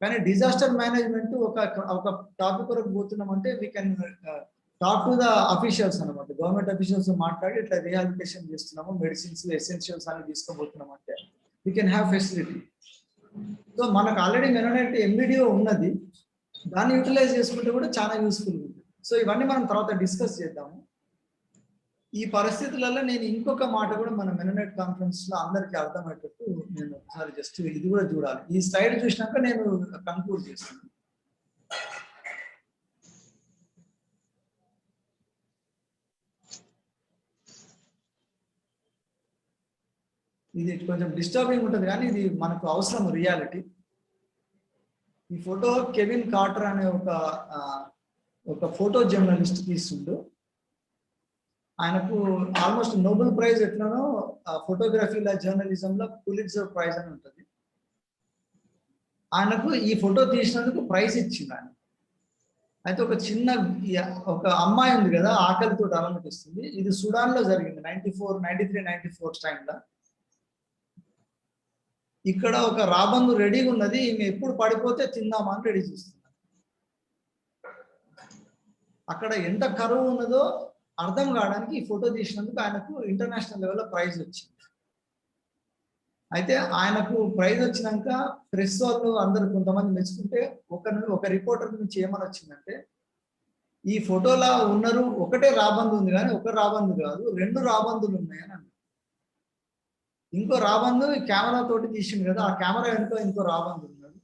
S1: కానీ డిజాస్టర్ మేనేజ్మెంట్ ఒక టాపిక్ వరకు పోతున్నామంటే we can talk to the officials అనమాట. గవర్నమెంట్ అఫీషియల్స్ మాట్లాడి ఇట్లా రిహాబిలిటేషన్ చేస్తున్నాము, మెడిసిన్స్ ఎసెన్షియల్స్ అని తీసుకోబోతున్నాం అంటే we can have facility. So మనకు ఆల్రెడీ మెననైట్ ఎంబీడీఓ ఉన్నది, దాన్ని యూటిలైజ్ చేసుకుంటే కూడా చాలా యూస్ఫుల్ ఉంటుంది. సో ఇవన్నీ మనం తర్వాత డిస్కస్ చేద్దాము. ఈ పరిస్థితులలో నేను ఇంకొక మాట కూడా మన మెననైట్ కాన్ఫరెన్స్ లో అందరికీ అర్థమయ్యేటట్టు నేను ఒకసారి జస్ట్ ఇది కూడా చూడాలి. ఈ స్లైడ్ చూసినాక నేను కంక్లూడ్ చేస్తాను. ఇది కొంచెం డిస్టర్బింగ్ ఉంటుంది కానీ ఇది మనకు అవసరం, రియాలిటీ. ఈ ఫోటో కెవిన్ కార్టర్ అనే ఒక ఫోటో జర్నలిస్ట్ తీస్తుండు. ఆయనకు ఆల్మోస్ట్ నోబెల్ ప్రైజ్ ఎట్లనో ఫోటోగ్రఫీలో జర్నలిజంలో పులిట్జర్ ప్రైజ్ అని ఉంటుంది. ఆయనకు ఈ ఫోటో తీసినందుకు ప్రైజ్ ఇచ్చింది ఆయన. అయితే ఒక అమ్మాయి ఉంది కదా, ఆకలితో అలమటిస్తుంది. ఇది సుడాన్ లో జరిగింది 93-94 టైంలో. ఇక్కడ ఒక రాబందు రెడీగా ఉన్నది, ఈమె ఎప్పుడు పడిపోతే తిందామని రెడీ చేస్తుంది. అక్కడ ఎంత కరువు ఉన్నదో అర్థం కావడానికి ఈ ఫోటో తీసినందుకు ఆయనకు ఇంటర్నేషనల్ లెవెల్లో ప్రైజ్ వచ్చింది. అయితే ఆయనకు ప్రైజ్ వచ్చినాక ప్రెస్ వాళ్ళు అందరు కొంతమంది మెచ్చుకుంటే ఒక రిపోర్టర్ నుంచి ఏమని వచ్చిందంటే, ఈ ఫోటోలో ఉన్నారు ఒకటే రాబందు ఉంది కానీ ఒక రాబందు కాదు, 2 రాబందులు ఉన్నాయని అన్నారు. ఇంకో రాబందు కెమెరా తోటి తీసిండు కదా, ఆ కెమెరా వెనుక ఇంకో రాబందు ఉన్నాడు.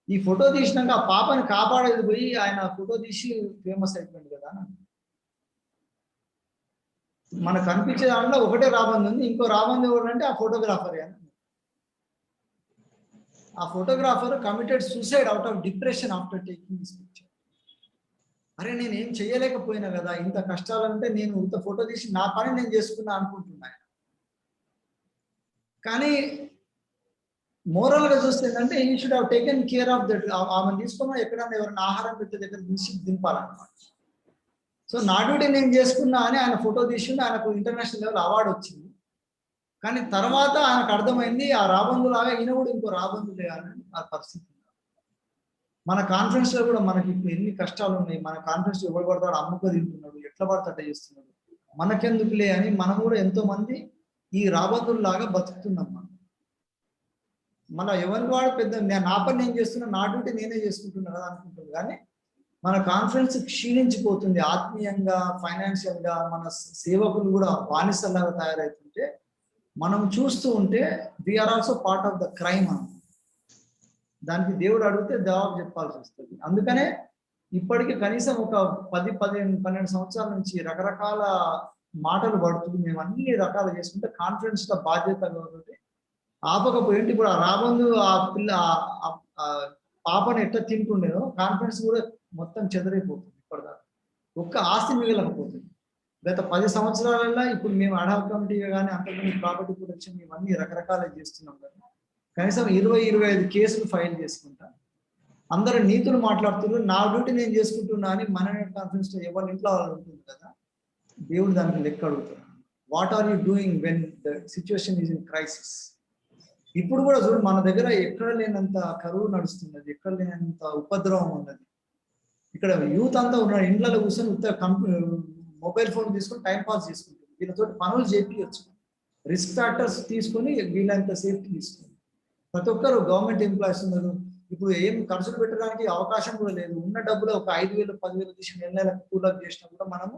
S1: ఈ ఫోటో తీసినాక ఆ పాపని కాపాడేది పోయి ఆయన ఫోటో తీసి ఫేమస్ అయిపోయింది కదా అని. మనకు కనిపించే దాంట్లో ఒకటే రాబందు ఉంది, ఇంకో రాబందు ఎవరంటే ఆ ఫోటోగ్రాఫర్ అని. ఆ photographer committed suicide out of depression after taking this picture. అరే నేను ఏం చేయలేకపోయినా కదా, ఇంత కష్టాలంటే నేను ఇంత ఫోటో తీసి నా పని నేను చేసుకున్నా అనుకుంటున్నా. కానీ మోరల్ గా చూస్తే ఏంటంటే ఈ should have taken care of that. ఆమెను తీసుకున్నా ఎక్కడన్నా ఎవరైనా ఆహారం పెట్టే దగ్గర తీసి దింపాలన్నమాట. సో నా డ్యూటీ నేను చేసుకున్నా అని ఆయన ఫోటో తీసిండు, ఆయనకు ఇంటర్నేషనల్ లెవెల్ అవార్డు వచ్చింది. కానీ తర్వాత ఆయనకు అర్థమైంది ఆ రాబందులాగా ఈయన కూడా ఇంకో రాబందు లేదని ఆ పరిస్థితి. మన కాన్ఫరెన్స్ లో కూడా మనకి ఇప్పుడు ఎన్ని కష్టాలు ఉన్నాయి. మన కాన్ఫరెన్స్ ఎవరు పడతాడు అమ్ముక తింటున్నాడు, ఎట్లా పడతాడ చేస్తున్నాడు, మనకెందుకులే అని మనం కూడా ఎంతో మంది ఈ రాబందుల్లాగా బతుకుతున్నాం. మనం మళ్ళీ ఎవరికి వాడు పెద్ద నా పని నేను చేస్తున్నా, నా డ్యూటీ నేనే చేసుకుంటున్నా కదా అనుకుంటుంది. కానీ మన కాన్ఫరెన్స్ క్షీణించిపోతుంది ఆత్మీయంగా, ఫైనాన్షియల్ గా. మన సేవకులు కూడా బానిసలాగా తయారవుతుంటే మనం చూస్తూ ఉంటే we are also part of the crime అన్నమాట. దానికి దేవుడు అడిగితే జవాబు చెప్పాల్సి వస్తుంది. అందుకనే ఇప్పటికీ కనీసం ఒక 10-12 సంవత్సరాల నుంచి రకరకాల మాటలు పడుతుంది. మేము అన్ని రకాలు చేసుకుంటే కాన్ఫరెన్స్ లో బాధ్యత కాబట్టి ఆపకపోయింది. ఇప్పుడు ఆ రాబందు ఆ పిల్ల పాపను ఎట్లా తింటుండేదో కాన్ఫరెన్స్ కూడా మొత్తం చెదరైపోతుంది. ఇప్పటిదాకా ఒక్క ఆస్తి మిగలకపోతుంది. గత 10 సంవత్సరాలలో ఇప్పుడు మేము అడాప్ కమిటీ కానీ అంతకుముందు ప్రాపర్టీ ప్రొటెక్షన్ ఇవన్నీ రకరకాలు చేస్తున్నాం కదా. కనీసం 20-25 కేసులు ఫైల్ చేసుకుంటాం. అందరూ నీతులు మాట్లాడుతున్నారు, నా డ్యూటీ నేను చేసుకుంటున్నా అని మన కాన్ఫరెన్స్ లో ఎవరి ఇంట్లో వాళ్ళు ఉంటుంది కదా. దేవుడు దానికి లెక్క అడుగుతాడు. What are you doing when the situation is in crisis? ఇప్పుడు కూడా చూడు, మన దగ్గర ఎక్కడ లేనంత కరువు నడుస్తున్నది, ఎక్కడ లేనంత ఉపద్రవం ఉన్నది. ఇక్కడ యూత్ అంతా ఉన్నారు, ఇండ్లలో కూర్చొని మొబైల్ ఫోన్ తీసుకొని టైం పాస్ చేసుకుంటుంది. వీళ్ళతో పనులు చేపించచ్చు. రిస్క్ ఫ్యాక్టర్స్ తీసుకొని వీళ్ళంత సేఫ్టీ తీసుకొని ప్రతి ఒక్కరు గవర్నమెంట్ ఎంప్లాయీస్ ఉన్నారు. ఇప్పుడు ఏం ఖర్చులు పెట్టడానికి అవకాశం కూడా లేదు. ఉన్న డబ్బులు ఒక 5,000-10,000 తీసి నెలకు కూలప్ చేసినా కూడా మనము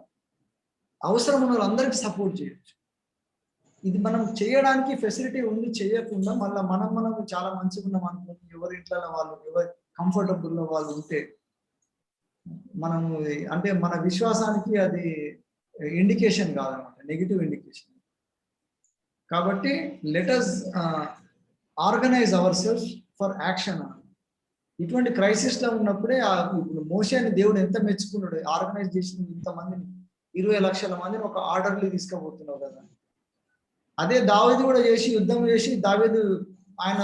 S1: అవసరం ఉన్న వాళ్ళందరికీ సపోర్ట్ చేయొచ్చు. ఇది మనం చేయడానికి ఫెసిలిటీ ఉంది. చేయకుండా మళ్ళీ మనం చాలా మంచిగా ఉన్నాం అనుకుంటున్నాం. ఎవరి ఇంట్లో వాళ్ళు, ఎవరి కంఫర్టబుల్ లో వాళ్ళు ఉంటే మనము అంటే మన విశ్వాసానికి అది ఇండికేషన్ కాదనమాట, నెగిటివ్ ఇండికేషన్. కాబట్టి let's organise our self for action. ఇటువంటి క్రైసిస్ లో ఉన్నప్పుడే ఇప్పుడు మోషేని దేవుడు ఎంత మెచ్చుకున్నాడు, ఆర్గనైజ్ చేసిన ఇంతమందిని 20 లక్షల మందిని ఒక ఆర్డర్లు తీసుకుపోతున్నావు కదా. అదే దావీదు కూడా చేసి యుద్ధం చేసి దావీదు ఆయన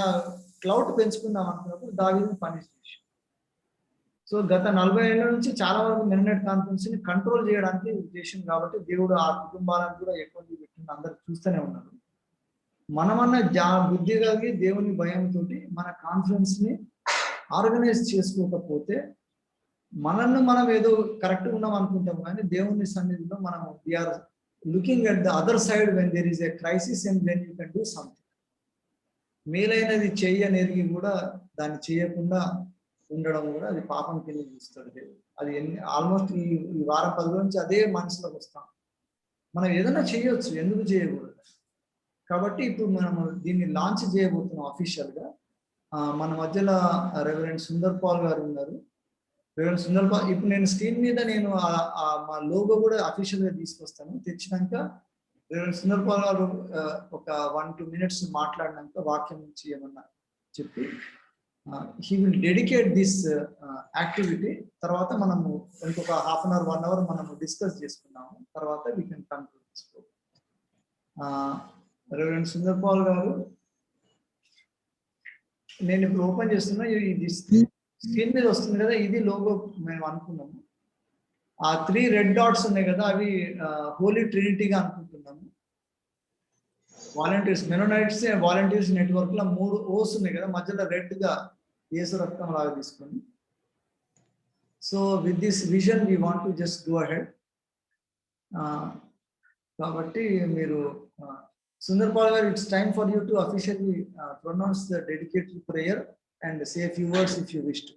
S1: క్లౌడ్ పెంచుకుందాం అనుకున్నప్పుడు దావీదుని పనిష్ చేసి. సో గత 40 ఏళ్ళ నుంచి చాలా వరకు మెరినెట్ కాన్ఫరెన్స్ ని కంట్రోల్ చేయడానికి చేసింది కాబట్టి దేవుడు ఆ కుటుంబాలకు కూడా ఎక్కువ పెట్టింది, అందరు చూస్తూనే ఉన్నారు. మనమన్న బుద్ధి కలిగి దేవుని భయంతో మన కాన్ఫరెన్స్ ని ఆర్గనైజ్ చేసుకోకపోతే మనల్ని మనం ఏదో కరెక్ట్గా ఉన్నాం అనుకుంటాం, కానీ దేవుని సన్నిధిలో మనం we're looking at the other side when there is a crisis and when you can do something. మేలైనది చెయ్యనేది కూడా దాన్ని చేయకుండా ఉండడం కూడా అది పాపం కింద చూస్తాడు దేవుడు. అది ఆల్మోస్ట్ ఈ వారం 10 రోజుల నుంచి అదే మనసులోకి వస్తాం. మనం ఏదైనా చేయొచ్చు, ఎందుకు చేయకూడదు. కాబట్టి ఇప్పుడు మనం దీన్ని లాంచ్ చేయబోతున్నాం అఫీషియల్ గా. మన మధ్యలో రెవరెండ్ సుందర్ పాల్ గారు ఉన్నారు. రెవరెండ్ సుందర్ పాల్, ఇప్పుడు నేను స్క్రీన్ మీద నేను మా లోగో కూడా అఫీషియల్ గా తీసుకొస్తాను. తెచ్చినాక రెవరెండ్ సుందర్ పాల్ గారు ఒక 1-2 minutes మాట్లాడినాక వాక్యం నుంచి ఏమన్నా చెప్పి he will dedicate this activity. తర్వాత మనము ఇంకొక 1/2 hour 1 hour మనము డిస్కస్ చేసుకున్నాము. తర్వాత we can conclude this program. Reverend Sundar Paul గారు, నేను ఇప్పుడు ఓపెన్ చేస్తున్నా. ఇది స్క్రీన్ మీద వస్తుంది కదా, ఇది లోగో మేము అనుకున్నాము. ఆ 3 రెడ్ డాట్స్ ఉన్నాయి కదా, అవి హోలీ ట్రినిటీగా అనుకుంటున్నాము. వాలంటీర్స్, మెనోనైట్స్ వాలంటీర్స్ నెట్వర్క్ లో 3 ఓస్ ఉన్నాయి కదా, మధ్యలో రెడ్ గా యేసు రక్తం లాగా తీసుకొని. So with this vision we want to just go ahead. కాబట్టి మీరు సుందర్ పాల్ గారు, it's time for you to officially pronounce the dedicatory prayer and say few words if you wish to.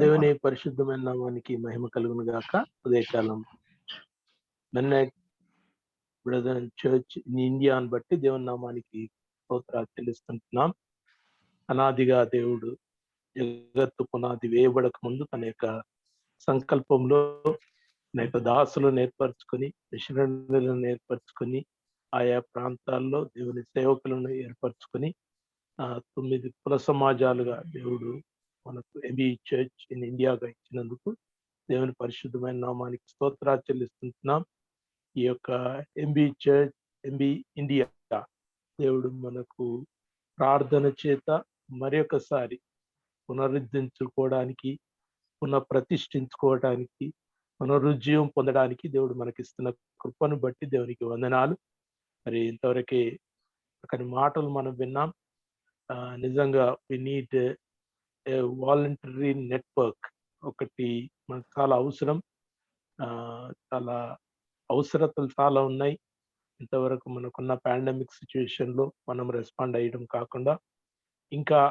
S4: దేవుని పరిశుద్ధమైన నామానికి మహిమ కలుగును గాక. ఉదయకాలం మెన్నైట్ బ్రదర్ చర్చ్ ఇన్ ఇండియాని బట్టి దేవుని నామానికి స్తోత్రాలు చెల్లిస్తుంటున్నాం. అనాదిగా దేవుడు జగత్తు పునాది వేయబడక ముందు తన యొక్క సంకల్పంలో తన యొక్క దాసులను ఏర్పరచుకొని, మిషనరీలను ఏర్పరచుకొని, ఆయా ప్రాంతాల్లో దేవుని సేవకులను ఏర్పరచుకొని 9 కుల సమాజాలుగా దేవుడు మనకు ఎంబీ చర్చ్ ఇన్ ఇండియాగా ఇచ్చినందుకు దేవుని పరిశుద్ధమైన నామానికి స్తోత్రాలు చెల్లిస్తుంటున్నాం. ఈ యొక్క ఎంబీ చర్చ్, ఎంబీ ఇండియా దేవుడు మనకు ప్రార్థన చేత మరొకసారి పునరుద్ధరించుకోవడానికి, పునఃప్రతిష్ఠించుకోవడానికి, పునరుజ్జీవం పొందడానికి దేవుడు మనకిస్తున్న కృపను బట్టి దేవునికి వందనాలు. మరి ఇంతవరకే అక్కడి మాటలు మనం విన్నాం. నిజంగా వి నీడ్ వాలంటరీ నెట్వర్క్ ఒకటి మనకు చాలా అవసరం. చాలా అవసరతలు చాలా ఉన్నాయి. ఇంతవరకు మనకున్న పాండమిక్ సిచ్యువేషన్లో మనం రెస్పాండ్ అయ్యడం కాకుండా ఇంకా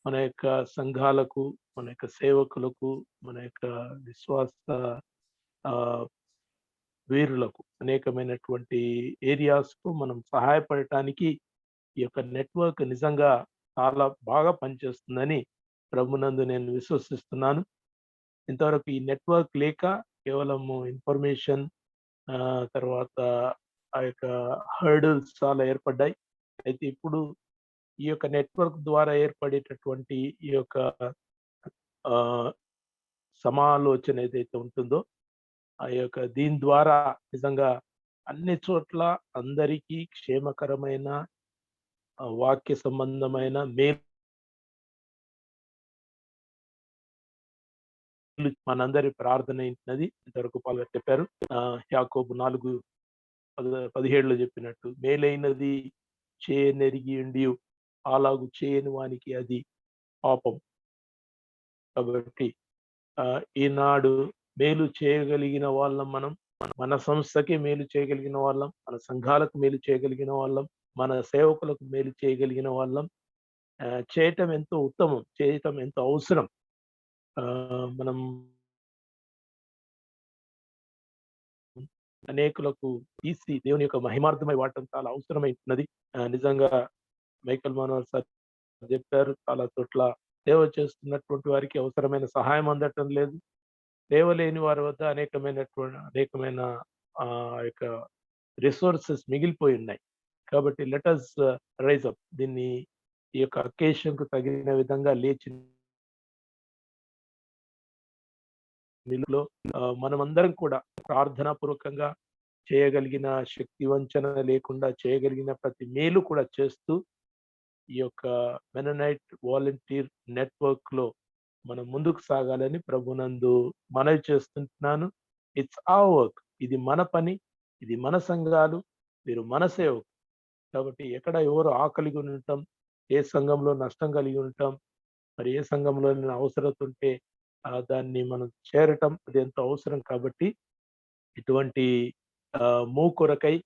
S4: మన యొక్క సంఘాలకు, మన యొక్క సేవకులకు, మన యొక్క విశ్వాస వీరులకు అనేకమైనటువంటి ఏరియాస్కు మనం సహాయపడటానికి ఈ యొక్క నెట్వర్క్ నిజంగా చాలా బాగా పనిచేస్తుందని ప్రభునందు నేను విశ్వసిస్తున్నాను. ఇంతవరకు ఈ నెట్వర్క్ లేక కేవలం ఇన్ఫర్మేషన్, తర్వాత ఆ యొక్క హర్డల్స్ చాలా ఏర్పడ్డాయి. అయితే ఇప్పుడు ఈ యొక్క నెట్వర్క్ ద్వారా ఏర్పడేటటువంటి ఈ యొక్క సమాలోచన ఏదైతే ఉంటుందో ఆ యొక్క దీని ద్వారా నిజంగా అన్ని చోట్ల అందరికీ క్షేమకరమైన వాక్య సంబంధమైన మేలు మనందరి ప్రార్థన ఏంటినది ఇంతవరకు పాల్గొని చెప్పారు. యాకోబు 4:17 చెప్పినట్టు మేలైనది చేయనెరిగి ఉండి అలాగు చేయని వానికి అది పాపం. కాబట్టి ఈనాడు మేలు చేయగలిగిన వాళ్ళం మనం, మన సంస్థకి మేలు చేయగలిగిన వాళ్ళం, మన సంఘాలకు మేలు చేయగలిగిన వాళ్ళం, మన సేవకులకు మేలు చేయగలిగిన వాళ్ళం. చేయటం ఎంతో ఉత్తమం, చేయటం ఎంతో అవసరం. మనం అనేకులకు తీసి దేవుని యొక్క మహిమార్థమై వాడటం చాలా అవసరమైనది. నిజంగా మైకల్ మనోహర్ సార్ చెప్పారు, చాలా చోట్ల సేవ చేస్తున్నటువంటి వారికి అవసరమైన సహాయం అందటం లేదు. సేవ లేని వారి వద్ద అనేకమైన యొక్క రిసోర్సెస్ మిగిలిపోయి ఉన్నాయి. కాబట్టి లెటస్ రైజ్ అప్. దీన్ని ఈ యొక్క అకేషన్ కు తగిన విధంగా లేచి నిలులో మనమందరం కూడా ప్రార్థనా పూర్వకంగా చేయగలిగిన శక్తి వంచన లేకుండా చేయగలిగిన ప్రతి మేలు కూడా చేస్తూ ఈ యొక్క మెననైట్ వాలంటీర్ నెట్వర్క్ లో మనం ముందుకు సాగాలని ప్రభునందు మనవి చేస్తుంటున్నాను. ఇట్స్ ఆ వర్క్. ఇది మన పని, ఇది మన సంఘాలు, మీరు మన సేవకు. కాబట్టి ఎక్కడ ఎవరు ఆకలిగి ఉంటాం, ఏ సంఘంలో నష్టం కలిగి ఉంటాం, మరి ఏ సంఘంలో అవసరత ఉంటే దాన్ని మనం చేరటం అది ఎంతో అవసరం. కాబట్టి ఇటువంటి మూవ్ కొరకై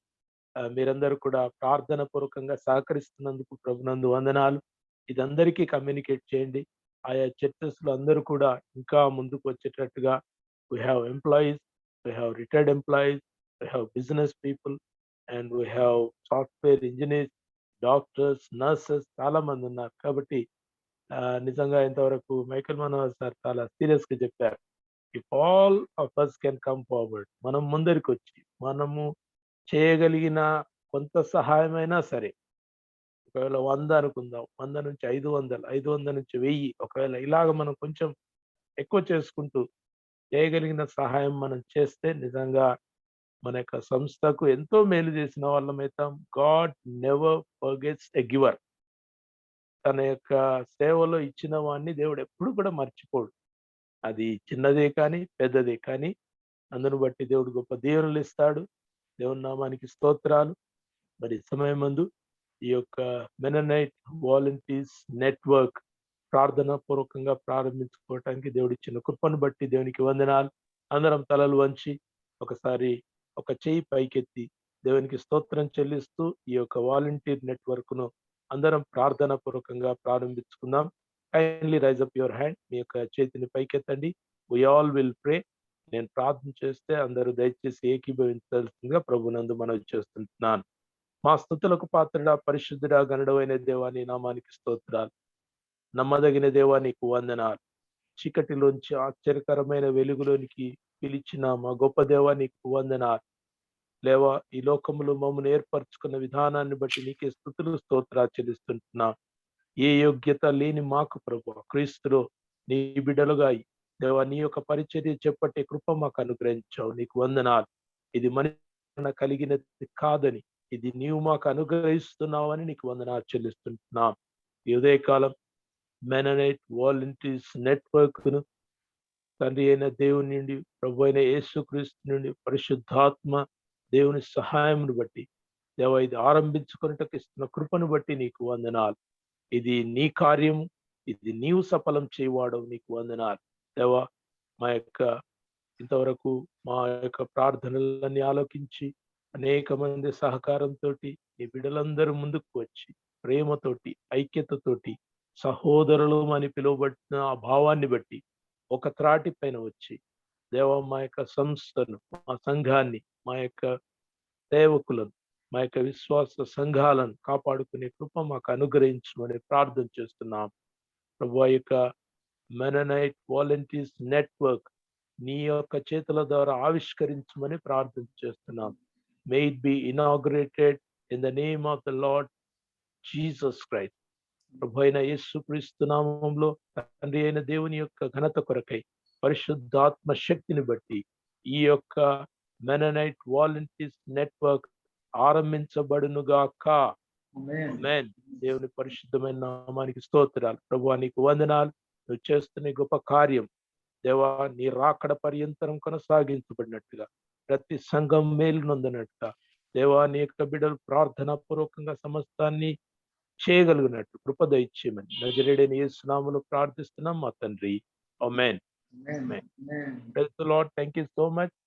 S4: మీరందరూ కూడా ప్రార్థన పూర్వకంగా సహకరిస్తున్నందుకు ప్రభునందు వందనాలు. ఇదందరికీ కమ్యూనికేట్ చేయండి. ఆయా చర్చెస్ లో అందరూ కూడా ఇంకా ముందుకు వచ్చేటట్టుగా we have employees, we have retired employees, we have business people, and we have software engineers, doctors, nurses, చాలా మంది ఉన్నారు. కాబట్టి నిజంగా ఇంతవరకు మైకేల్ మనోహర్ సార్ చాలా సీరియస్ గా చెప్పారు. If all of us can come forward, మనం ముందరికి వచ్చి మనము చేయగలిగిన కొంత సహాయమైనా సరే, ఒకవేళ 100 అనుకుందాం, 100 నుంచి 500, 500 నుంచి 1000, ఒకవేళ ఇలాగ మనం కొంచెం ఎక్కువ చేసుకుంటూ చేయగలిగిన సహాయం మనం చేస్తే నిజంగా మన యొక్క సంస్థకు ఎంతో మేలు చేసిన వాళ్ళమైతాం. గాడ్ నెవర్ ఫర్గెట్స్ ఎ గివర్. తన యొక్క సేవలో ఇచ్చిన వాడిని దేవుడు ఎప్పుడు కూడా మర్చిపోడు. అది చిన్నదే కానీ పెద్దదే కానీ అందును బట్టి దేవుడు గొప్ప దీవెనలు ఇస్తాడు. దేవుని నామానికి స్తోత్రాలు. మరి సమయం ముందు ఈ యొక్క మెననైట్ వాలంటీర్స్ నెట్వర్క్ ప్రార్థనా పూర్వకంగా ప్రారంభించుకోవటానికి దేవుడు ఇచ్చిన కృపను బట్టి దేవునికి వందనాలు. అందరం తలలు వంచి ఒకసారి ఒక చేయి పైకెత్తి దేవునికి స్తోత్రం చెల్లిస్తూ ఈ యొక్క వాలంటీర్ నెట్వర్క్ ను అందరం ప్రార్థనా పూర్వకంగా ప్రారంభించుకుందాం. Kindly rise up your hand. మీ యొక్క చేతిని పైకెత్తండి. We all will pray. నేను ప్రార్థన చేస్తే అందరూ దయచేసి ఏకీభవించాల్సిందిగా ప్రభునందు మనవి చేస్తుంటున్నాను. మా స్తుతులకు పాత్రుడా, పరిశుద్ధుడా, గనుడైన దేవా, నీ నామానికి స్తోత్రాలు. నమ్మదగిన దేవా, నీకు వందనాలు. చీకటిలోంచి ఆశ్చర్యకరమైన వెలుగులోనికి పిలిచిన మా గొప్ప దేవా, నీకు వందనాలు. లేవా, ఈ లోకములో మమ్మల్ని ఏర్పరచుకున్న విధానాన్ని బట్టి నీకే స్తుతులు స్తోత్రాలు చెల్లిస్తుంటున్నా. ఏ యోగ్యత లేని మాకు ప్రభు క్రీస్తులో నీ బిడ్డలుగా దేవా నీ యొక్క పరిచర్య చేపట్టే కృప మాకు అనుగ్రహించావు. నీకు వందనాలు. ఇది మన కలిగినది కాదని, ఇది నీవు మాకు అనుగ్రహిస్తున్నావని నీకు వందనాలు చెల్లిస్తుంటున్నాం. ఈ ఉదయకాలం మెననైట్ వాలంటీర్స్ నెట్వర్క్ ను తండ్రి అయిన దేవుని నుండి, ప్రభు అయిన యేసుక్రీస్తు నుండి, పరిశుద్ధాత్మ దేవుని సహాయమును బట్టి దేవా ఇది ఆరంభించుకున్నటకు ఇస్తున్న కృపను బట్టి నీకు వందనాలు. ఇది నీ కార్యము, ఇది నీవు సఫలం చేయవాడవు. నీకు వందనాలు దేవా. మా యొక్క ఇంతవరకు మా యొక్క ప్రార్థనలన్నీ ఆలోకించి అనేక మంది సహకారంతో నీ బిడ్డలందరూ ముందుకు వచ్చి ప్రేమతోటి, ఐక్యతతోటి, సహోదరులు అని పిలువబడిన ఆ భావాన్ని బట్టి ఒక త్రాటి పైన వచ్చి దేవా మా యొక్క సంస్థను, మా సంఘాన్ని, మా యొక్క సేవకులను, మా యొక్క విశ్వాస సంఘాలను కాపాడుకునే కృప మాకు అనుగ్రహించమని ప్రార్థన చేస్తున్నాం. ప్రభు యొక్క మెననైట్ వాలంటీర్స్ నెట్వర్క్ నీ యొక్క చేతుల ద్వారా ఆవిష్కరించమని ప్రార్థన చేస్తున్నాం. May it be inaugurated in the name of the Lord Jesus Christ. ప్రభు అయిన యేసుక్రీస్తు నామములో తండ్రి అయిన దేవుని యొక్క ఘనత కొరకై పరిశుద్ధాత్మ శక్తిని బట్టి ఈ యొక్క మెననైట్ వాలంటీర్స్ నెట్వర్క్ ఆరంభించబడునుగాక. ఆమేన్. దేవుని పరిశుద్ధమైన నామానికి స్తోత్రాలు. ప్రభువా నీకు వందనాలు. నువ్వు చేస్తున్న గొప్ప కార్యం దేవా నీ రాకడ పర్యంతరం కొనసాగించబడినట్టుగా, ప్రతి సంఘం మేలు నొందినట్టుగా దేవా నీ యొక్క బిడ్డలు ప్రార్థనా పూర్వకంగా సమస్తాన్ని చేయగలిగినట్టు కృప దయచేయమని నజరేయుడైన యేసు నామములో ప్రార్థిస్తున్నాం మా తండ్రి. ఆమేన్. Praise the Lord. Thank you so much.